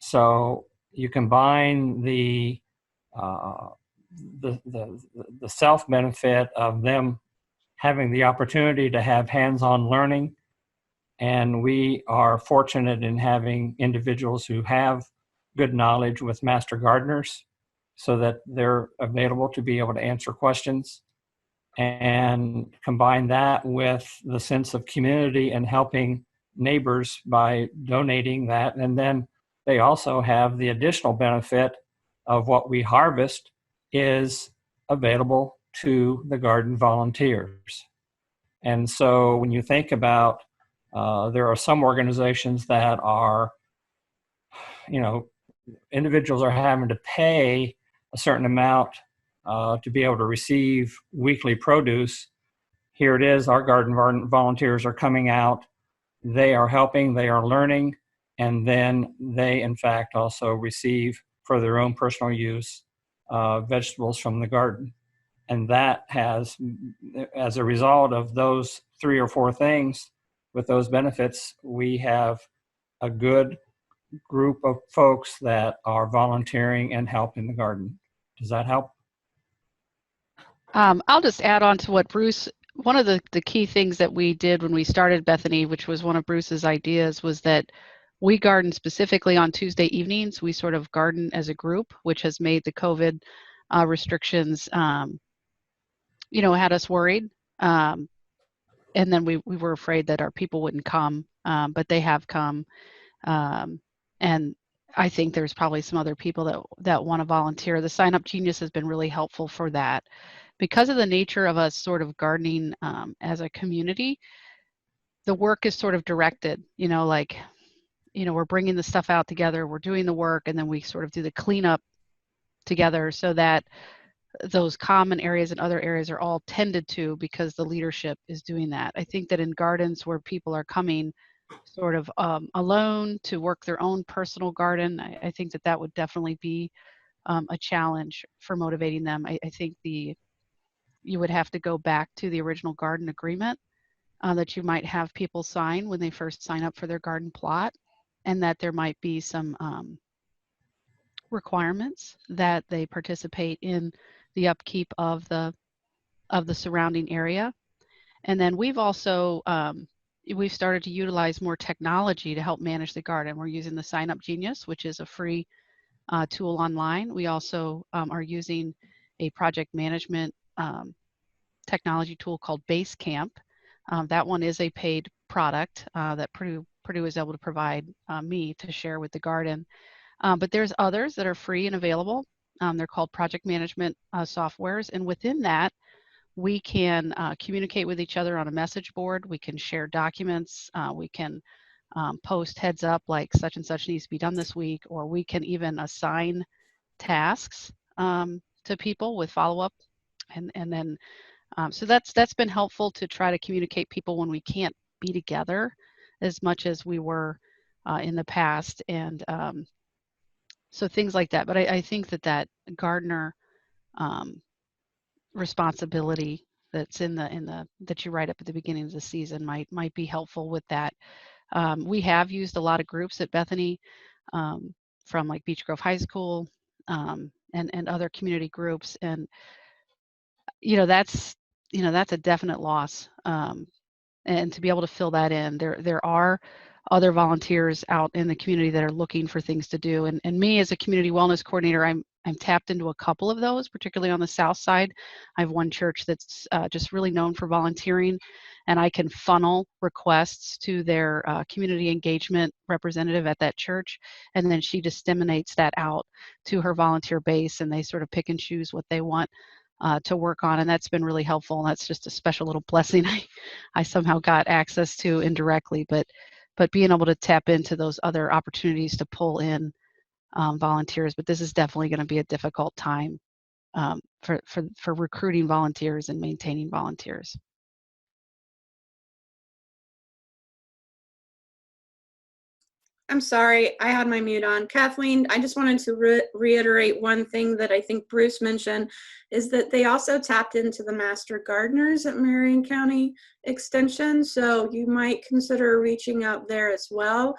So you combine the self-benefit of them having the opportunity to have hands-on learning, and we are fortunate in having individuals who have good knowledge with master gardeners so that they're available to be able to answer questions, and combine that with the sense of community and helping neighbors by donating that. And then they also have the additional benefit of what we harvest is available to the garden volunteers. And so when you think about, there are some organizations that are, individuals are having to pay a certain amount to be able to receive weekly produce. Here it is, our garden volunteers are coming out, they are helping, they are learning, and then they in fact also receive for their own personal use vegetables from the garden. And that has, as a result of those 3 or 4 things with those benefits, we have a good group of folks that are volunteering and help in the garden. Does that help? I'll just add on to what Bruce, one of the key things that we did when we started Bethany, which was one of Bruce's ideas, was that we garden specifically on Tuesday evenings. We sort of garden as a group, which has made the COVID restrictions, had us worried. And then we were afraid that our people wouldn't come, but they have come. And I think there's probably some other people that want to volunteer. The Sign Up Genius has been really helpful for that. Because of the nature of us sort of gardening as a community, the work is sort of directed, we're bringing the stuff out together, we're doing the work, and then we sort of do the cleanup together so that those common areas and other areas are all tended to because the leadership is doing that. I think that in gardens where people are coming sort of alone to work their own personal garden, I think that would definitely be a challenge for motivating them. I think you would have to go back to the original garden agreement that you might have people sign when they first sign up for their garden plot, and that there might be some requirements that they participate in the upkeep of the surrounding area. And then we've also we've started to utilize more technology to help manage the garden. We're using the Sign Up Genius, which is a free tool online. We also are using a project management technology tool called Basecamp. That one is a paid product that Purdue is able to provide me to share with the garden. But there's others that are free and available. They're called project management softwares. And within that, we can communicate with each other on a message board. We can share documents. We can post heads up like such and such needs to be done this week, or we can even assign tasks to people with follow-up. And then, so that's been helpful to try to communicate people when we can't be together as much as we were in the past. And so things like that. But I think that gardener responsibility that's in the that you write up at the beginning of the season might be helpful with that. We have used a lot of groups at Bethany from like Beech Grove High School and other community groups, and that's a definite loss. And to be able to fill that in, there are other volunteers out in the community that are looking for things to do. And me as a community wellness coordinator, I'm tapped into a couple of those, particularly on the south side. I have one church that's just really known for volunteering, and I can funnel requests to their community engagement representative at that church, and then she disseminates that out to her volunteer base, and they sort of pick and choose what they want to work on, and that's been really helpful. And that's just a special little blessing I somehow got access to indirectly, but being able to tap into those other opportunities to pull in volunteers. But this is definitely going to be a difficult time for recruiting volunteers and maintaining volunteers. I'm sorry, I had my mute on. Kathleen, I just wanted to reiterate one thing that I think Bruce mentioned, is that they also tapped into the master gardeners at Marion County Extension. So you might consider reaching out there as well.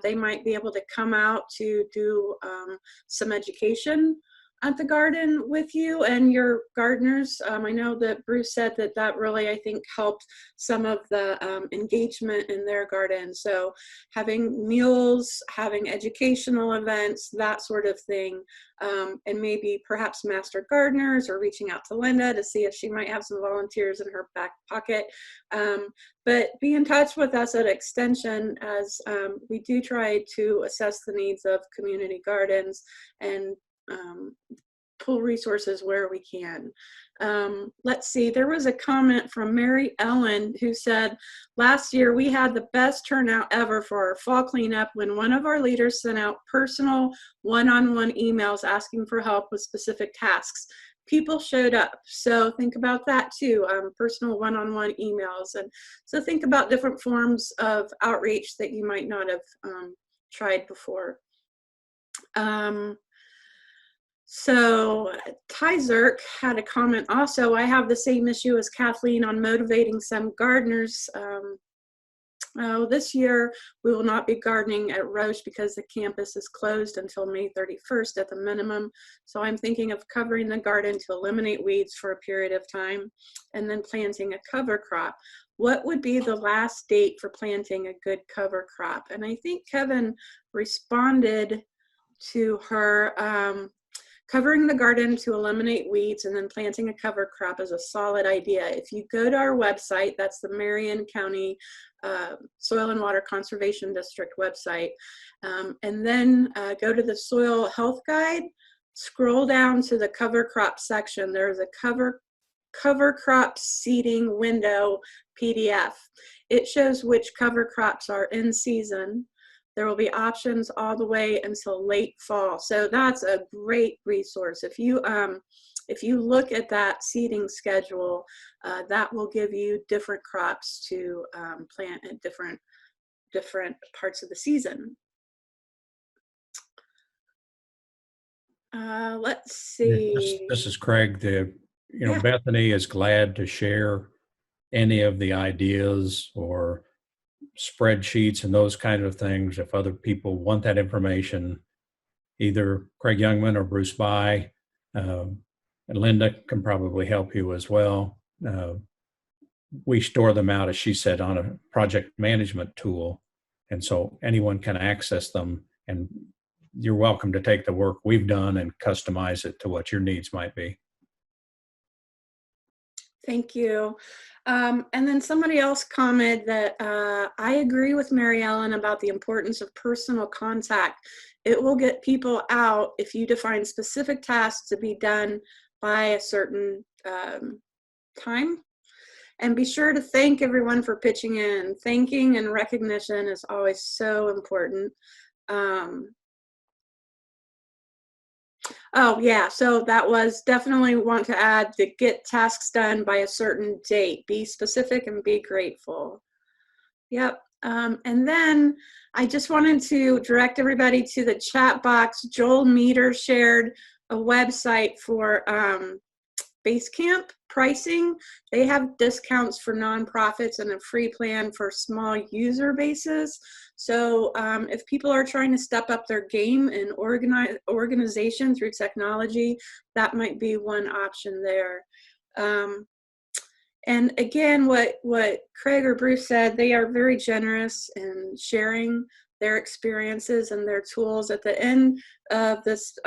They might be able to come out to do some education at the garden with you and your gardeners. I know that Bruce said that really, I think, helped some of the engagement in their garden. So having meals, having educational events, that sort of thing, and maybe perhaps master gardeners, or reaching out to Linda to see if she might have some volunteers in her back pocket. But be in touch with us at Extension, as we do try to assess the needs of community gardens and pull resources where we can. Let's see, there was a comment from Mary Ellen who said, last year we had the best turnout ever for our fall cleanup when one of our leaders sent out personal one-on-one emails asking for help with specific tasks. People showed up. So think about that too, personal one-on-one emails. And so think about different forms of outreach that you might not have tried before. So Ty Zirk had a comment also. I have the same issue as Kathleen on motivating some gardeners. This year we will not be gardening at Roche because the campus is closed until May 31st at the minimum. So I'm thinking of covering the garden to eliminate weeds for a period of time and then planting a cover crop. What would be the last date for planting a good cover crop? And I think Kevin responded to her, covering the garden to eliminate weeds and then planting a cover crop is a solid idea. If you go to our website, that's the Marion County Soil and Water Conservation District website, and then go to the Soil Health Guide, scroll down to the cover crop section. There's a cover crop seeding window PDF. It shows which cover crops are in season. There will be options all the way until late fall. So that's a great resource. If you look at that seeding schedule, that will give you different crops to plant at different parts of the season. Let's see. This is Craig. Yeah. Bethany is glad to share any of the ideas or spreadsheets and those kind of things. If other people want that information, either Craig Youngman or Bruce By, and Linda can probably help you as well. We store them out, as she said, on a project management tool. And so anyone can access them, and you're welcome to take the work we've done and customize it to what your needs might be. Thank you. And then somebody else commented that I agree with Mary Ellen about the importance of personal contact. It will get people out if you define specific tasks to be done by a certain time. And be sure to thank everyone for pitching in. Thanking and recognition is always so important. Oh yeah, so that was definitely want to add the get tasks done by a certain date. Be specific and be grateful. Yep. And then I just wanted to direct everybody to the chat box. Joel Meter shared a website for Basecamp pricing. They have discounts for nonprofits and a free plan for small user bases. So if people are trying to step up their game in organization through technology, that might be one option there. And again, what Craig or Bruce said, they are very generous in sharing their experiences and their tools. At the end of this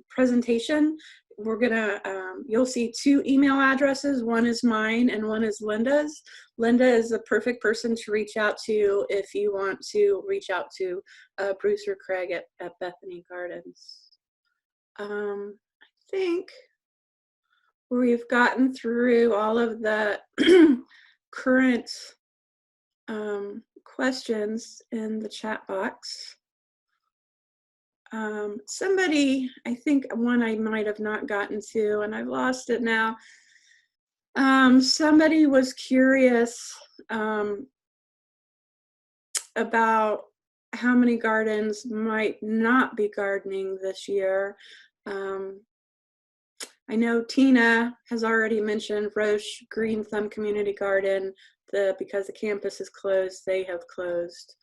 presentation, we're gonna, you'll see 2 email addresses. One is mine and one is Linda's. Linda is the perfect person to reach out to if you want to reach out to Bruce or Craig at Bethany Gardens. I think we've gotten through all of the current questions in the chat box. Somebody, I think one I might have not gotten to, and I've lost it now. Somebody was curious about how many gardens might not be gardening this year. I know Tina has already mentioned Roche Green Thumb Community Garden. Because the campus is closed, they have closed.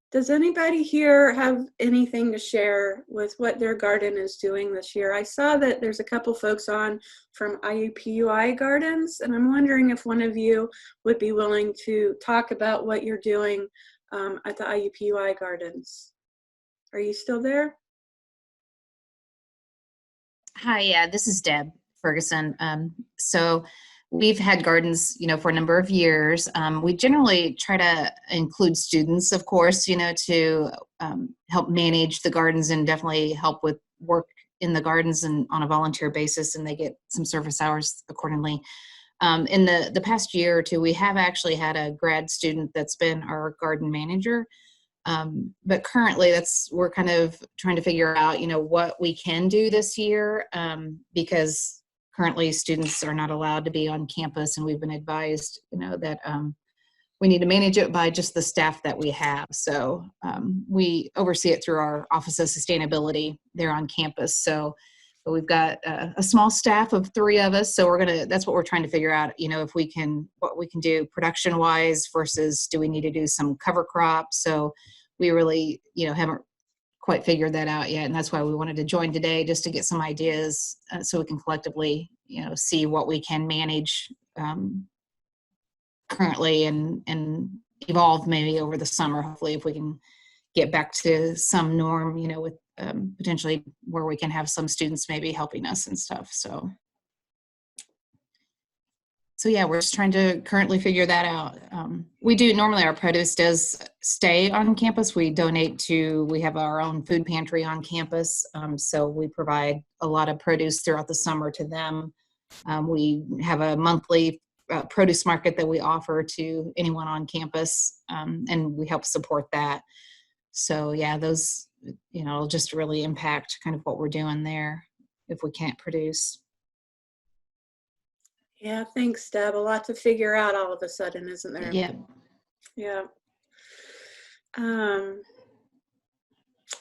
Does anybody here have anything to share with what their garden is doing this year? I saw that there's a couple folks on from IUPUI Gardens, and I'm wondering if one of you would be willing to talk about what you're doing at the IUPUI Gardens. Are you still there? Hi, yeah, this is Deb Ferguson. So we've had gardens, for a number of years. We generally try to include students, of course, to help manage the gardens and definitely help with work in the gardens and on a volunteer basis, and they get some service hours accordingly. In the past year or two, we have actually had a grad student that's been our garden manager. But currently we're kind of trying to figure out, what we can do this year, because currently students are not allowed to be on campus, and we've been advised, that we need to manage it by just the staff that we have. So we oversee it through our Office of Sustainability there on campus. So but we've got a small staff of 3 of us. So that's what we're trying to figure out, if what we can do production wise versus do we need to do some cover crops. So we really, haven't quite figured that out yet. And that's why we wanted to join today, just to get some ideas so we can collectively, see what we can manage currently and evolve maybe over the summer, hopefully, if we can get back to some norm, with potentially where we can have some students maybe helping us and stuff. So yeah, we're just trying to currently figure that out. We do, normally our produce does stay on campus. We have our own food pantry on campus. So we provide a lot of produce throughout the summer to them. We have a monthly produce market that we offer to anyone on campus, and we help support that. So yeah, those, it'll just really impact kind of what we're doing there if we can't produce. Yeah, thanks, Deb. A lot to figure out all of a sudden, isn't there? Yeah. Yeah.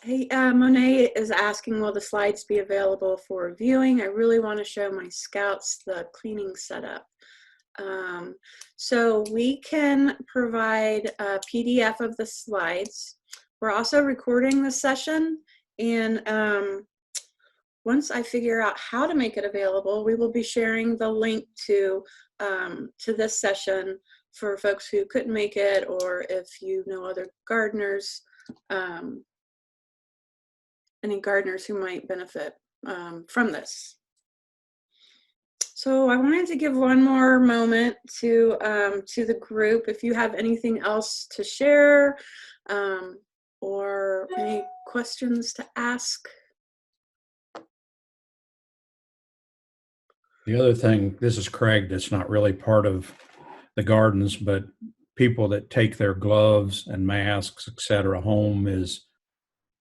Hey, Monet is asking, will the slides be available for viewing? I really want to show my scouts the cleaning setup. So we can provide a PDF of the slides. We're also recording the session, and once I figure out how to make it available, we will be sharing the link to this session for folks who couldn't make it, or if you know other gardeners, any gardeners who might benefit from this. So I wanted to give one more moment to the group. If you have anything else to share or any questions to ask. The other thing, this is Craig, that's not really part of the gardens, but people that take their gloves and masks, et cetera, home, is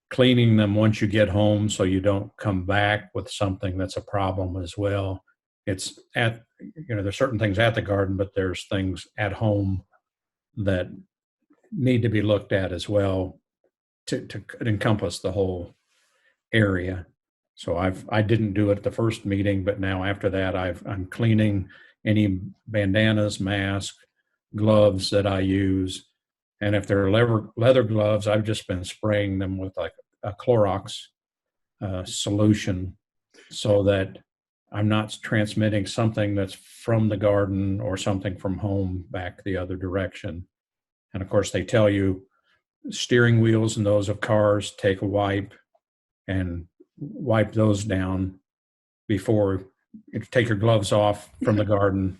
cleaning them once you get home so you don't come back with something that's a problem as well. It's there's certain things at the garden, but there's things at home that need to be looked at as well to encompass the whole area. So I didn't do it at the first meeting, but now after that, I'm cleaning any bandanas, masks, gloves that I use. And if they're leather gloves, I've just been spraying them with like a Clorox solution so that I'm not transmitting something that's from the garden or something from home back the other direction. And of course, they tell you steering wheels and those of cars, take a wipe and wipe those down before you take your gloves off from the garden,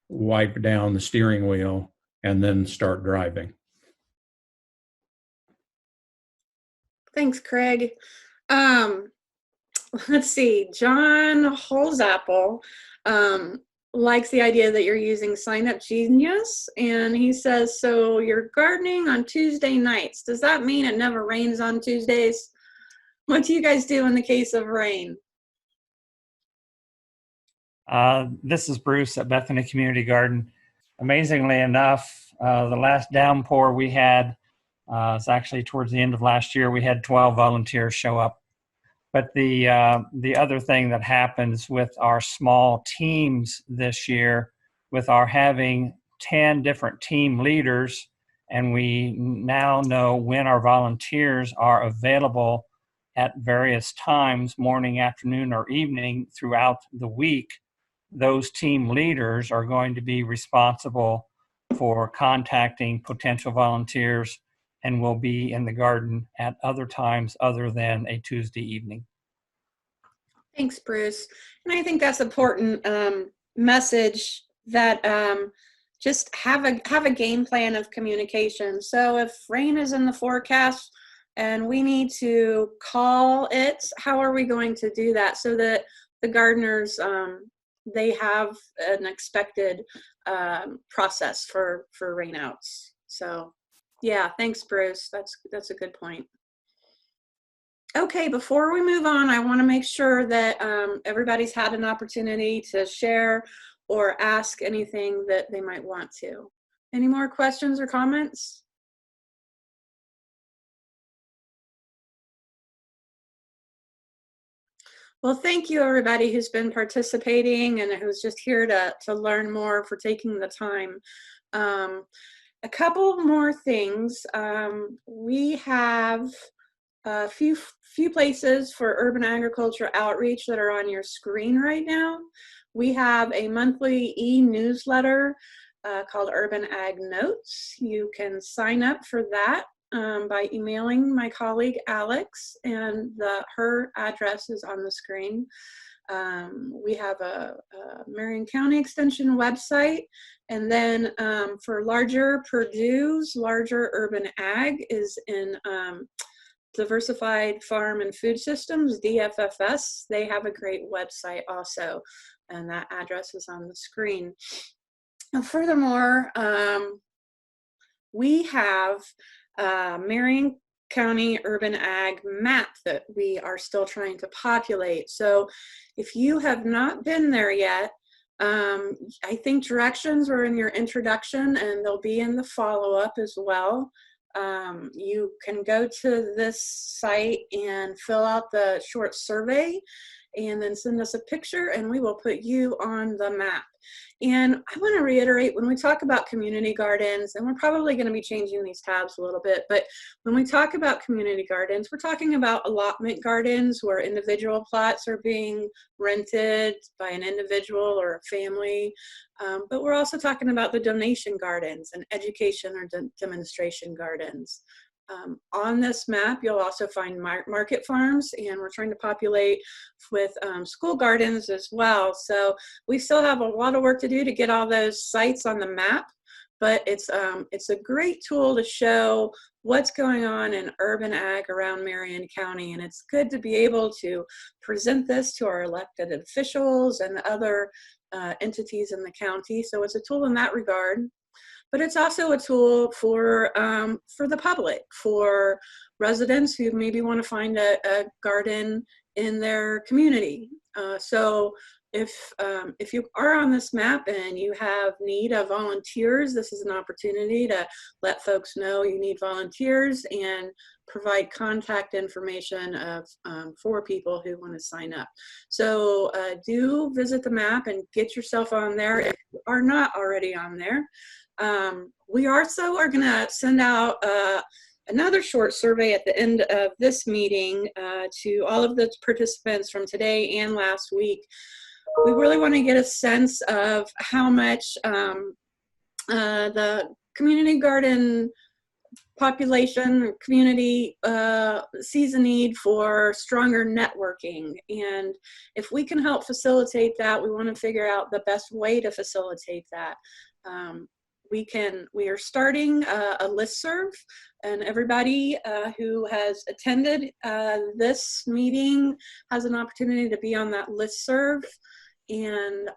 wipe down the steering wheel, and then start driving. Thanks, Craig. Let's see, John Holzapple likes the idea that you're using Sign Up Genius, and he says, so you're gardening on Tuesday nights. Does that mean it never rains on Tuesdays? What do you guys do in the case of rain? This is Bruce at Bethany Community Garden. Amazingly enough, the last downpour we had, it's actually towards the end of last year, we had 12 volunteers show up. But the other thing that happens with our small teams this year, with our having 10 different team leaders, and we now know when our volunteers are available at various times, morning, afternoon, or evening throughout the week, those team leaders are going to be responsible for contacting potential volunteers and will be in the garden at other times other than a Tuesday evening. Thanks, Bruce. And I think that's an important message, that just have a game plan of communication. So if rain is in the forecast and we need to call it, how are we going to do that so that the gardeners, they have an expected process for rainouts? So yeah, thanks, Bruce. That's a good point. Okay, before we move on, I want to make sure that everybody's had an opportunity to share or ask anything that they might want to. Any more questions or comments? Well, thank you everybody who's been participating and who's just here to learn more, for taking the time. A couple more things. We have a few places for urban agriculture outreach that are on your screen right now. We have a monthly e-newsletter called Urban Ag Notes. You can sign up for that by emailing my colleague Alex, and her address is on the screen. We have a Marion County Extension website, and then for Purdue's larger urban ag is in Diversified Farm and Food Systems, DFFS. They have a great website also, and that address is on the screen. And furthermore, we have Marion County Urban Ag map that we are still trying to populate. So if you have not been there yet, I think directions were in your introduction and they'll be in the follow-up as well. You can go to this site and fill out the short survey and then send us a picture and we will put you on the map. And I want to reiterate, when we talk about community gardens, and we're probably going to be changing these tabs a little bit, but when we talk about community gardens, we're talking about allotment gardens where individual plots are being rented by an individual or a family. But we're also talking about the donation gardens and education or demonstration gardens. On this map, you'll also find market farms, and we're trying to populate with school gardens as well. So we still have a lot of work to do to get all those sites on the map, but it's a great tool to show what's going on in urban ag around Marion County, and it's good to be able to present this to our elected officials and other entities in the county. So it's a tool in that regard. But it's also a tool for the public, for residents who maybe want to find a garden in their community. So if you are on this map and you have need of volunteers, this is an opportunity to let folks know you need volunteers and provide contact information of for people who want to sign up. So do visit the map and get yourself on there if you are not already on there. We also are going to send out another short survey at the end of this meeting to all of the participants from today and last week. We really want to get a sense of how much the community garden population or community sees a need for stronger networking. And if we can help facilitate that, we want to figure out the best way to facilitate that. We are starting a listserv, and everybody who has attended this meeting has an opportunity to be on that listserv. And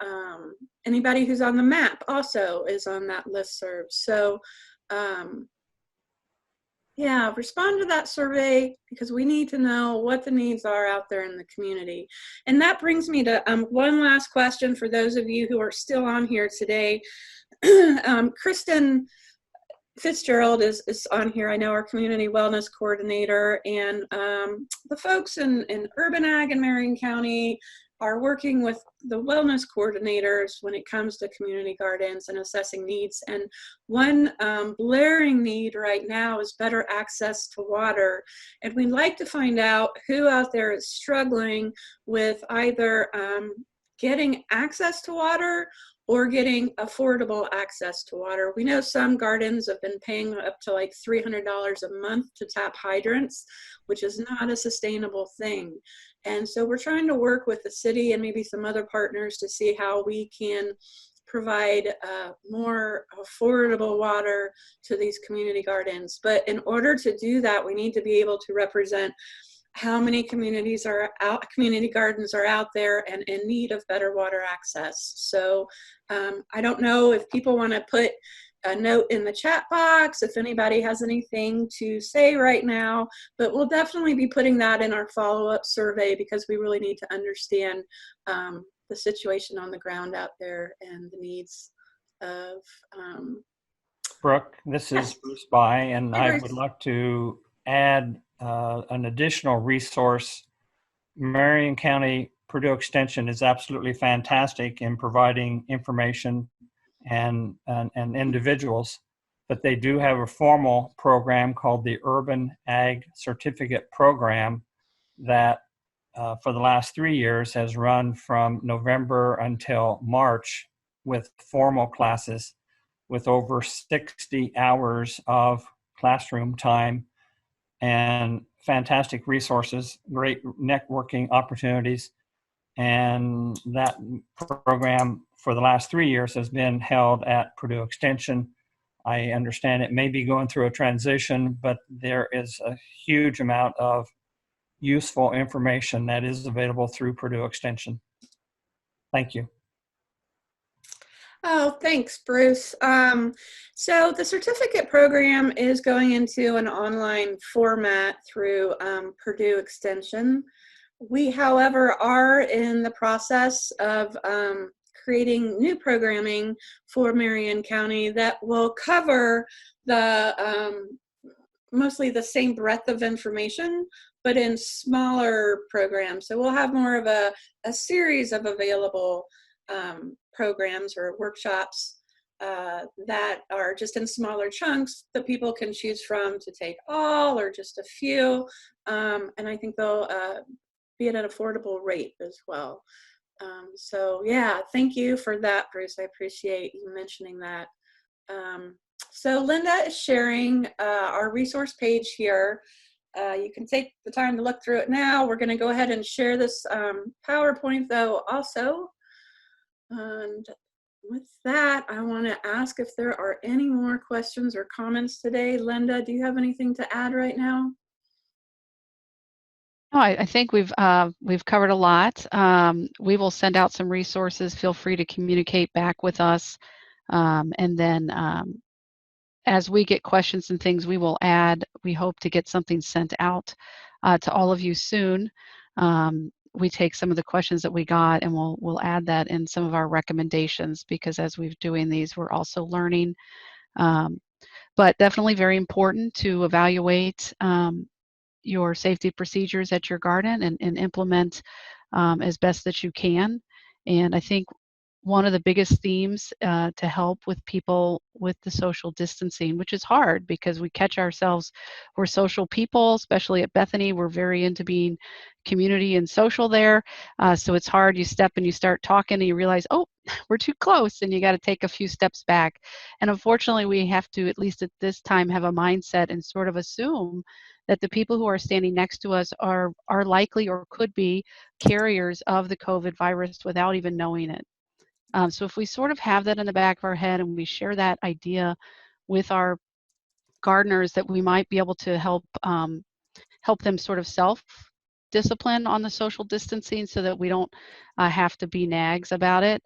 anybody who's on the map also is on that listserv. So yeah, respond to that survey because we need to know what the needs are out there in the community. And that brings me to one last question for those of you who are still on here today. Kristen Fitzgerald is on here. I know, our community wellness coordinator, and the folks in urban ag in Marion County are working with the wellness coordinators when it comes to community gardens and assessing needs. And one blaring need right now is better access to water. And we'd like to find out who out there is struggling with either getting access to water or getting affordable access to water. We know some gardens have been paying up to like $300 a month to tap hydrants, which is not a sustainable thing. And so we're trying to work with the city and maybe some other partners to see how we can provide more affordable water to these community gardens. But in order to do that, we need to be able to represent how many community gardens are out there and in need of better water access. So I don't know if people want to put a note in the chat box, if anybody has anything to say right now, but we'll definitely be putting that in our follow-up survey because we really need to understand the situation on the ground out there and the needs of Brooke. This is Bruce By, and Hi, I Bruce. would like to add an additional resource. Marion County Purdue Extension is absolutely fantastic in providing information and individuals, but they do have a formal program called the Urban Ag Certificate Program that for the last 3 years has run from November until March with formal classes with over 60 hours of classroom time and fantastic resources, great networking opportunities. And that program for the last 3 years has been held at Purdue Extension. I understand it may be going through a transition, but there is a huge amount of useful information that is available through Purdue Extension. Thank you. Oh, thanks, Bruce. So the certificate program is going into an online format through Purdue Extension. We, however, are in the process of creating new programming for Marion County that will cover the mostly the same breadth of information, but in smaller programs. So we'll have more of a series of available programs or workshops that are just in smaller chunks that people can choose from to take all or just a few. And I think they'll be at an affordable rate as well. So yeah, thank you for that, Bruce. I appreciate you mentioning that. So Linda is sharing our resource page here. You can take the time to look through it now. We're going to go ahead and share this PowerPoint though also. And with that, I want to ask if there are any more questions or comments today. Linda, do you have anything to add right now? No, I think we've covered a lot. We will send out some resources. Feel free to communicate back with us. And then as we get questions and things, we will add. We hope to get something sent out to all of you soon. We take some of the questions that we got and we'll add that in some of our recommendations, because as we're doing these, we're also learning. But definitely very important to evaluate your safety procedures at your garden and implement as best that you can. And I think one of the biggest themes to help with people with the social distancing, which is hard because we catch ourselves, we're social people, especially at Bethany, we're very into being community and social there. So it's hard, you step and you start talking and you realize, oh, we're too close, and you got to take a few steps back. And unfortunately, we have to, at least at this time, have a mindset and sort of assume that the people who are standing next to us are likely or could be carriers of the COVID virus without even knowing it. So if we sort of have that in the back of our head and we share that idea with our gardeners, that we might be able to help them sort of self-discipline on the social distancing, so that we don't have to be nags about it,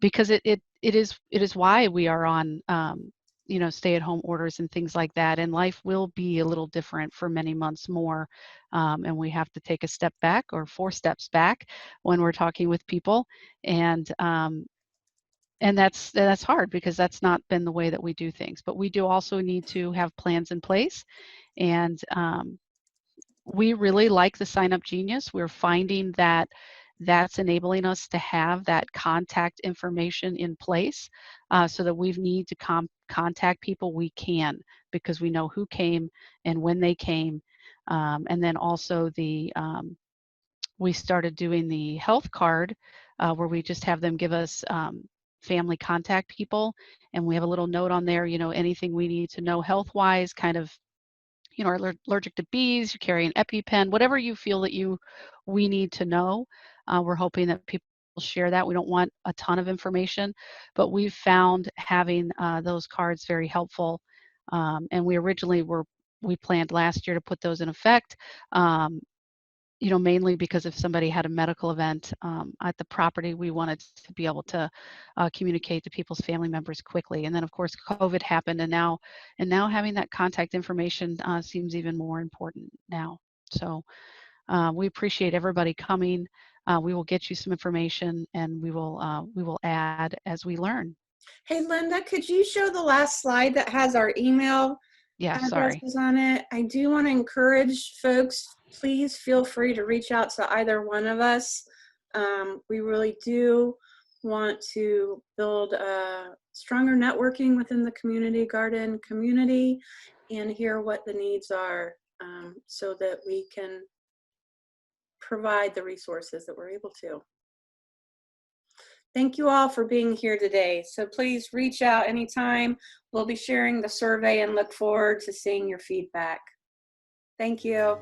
because it is why we are on stay-at-home orders and things like that, and life will be a little different for many months more, and we have to take a step back or 4 steps back when we're talking with people, and that's hard because that's not been the way that we do things. But we do also need to have plans in place, and we really like the Sign Up Genius. We're finding that that's enabling us to have that contact information in place, so that we need to contact people, we can, because we know who came and when they came. And then also we started doing the health card, where we just have them give us family contact people, and we have a little note on there, anything we need to know health-wise, kind of, are allergic to bees, you carry an EpiPen, whatever you feel that we need to know. We're hoping that people share that. We don't want a ton of information, but we've found having those cards very helpful. And we planned last year to put those in effect, mainly because if somebody had a medical event at the property, we wanted to be able to communicate to people's family members quickly. And then, of course, COVID happened, and now having that contact information seems even more important now. So we appreciate everybody coming. We will get you some information, and we will add as we learn. Hey, Linda, could you show the last slide that has our email Yeah, sorry. addresses on it? I do want to encourage folks, please feel free to reach out to either one of us. We really do want to build a stronger networking within the community garden community and hear what the needs are, so that we can provide the resources that we're able to. Thank you all for being here today. So please reach out anytime. We'll be sharing the survey and look forward to seeing your feedback. Thank you.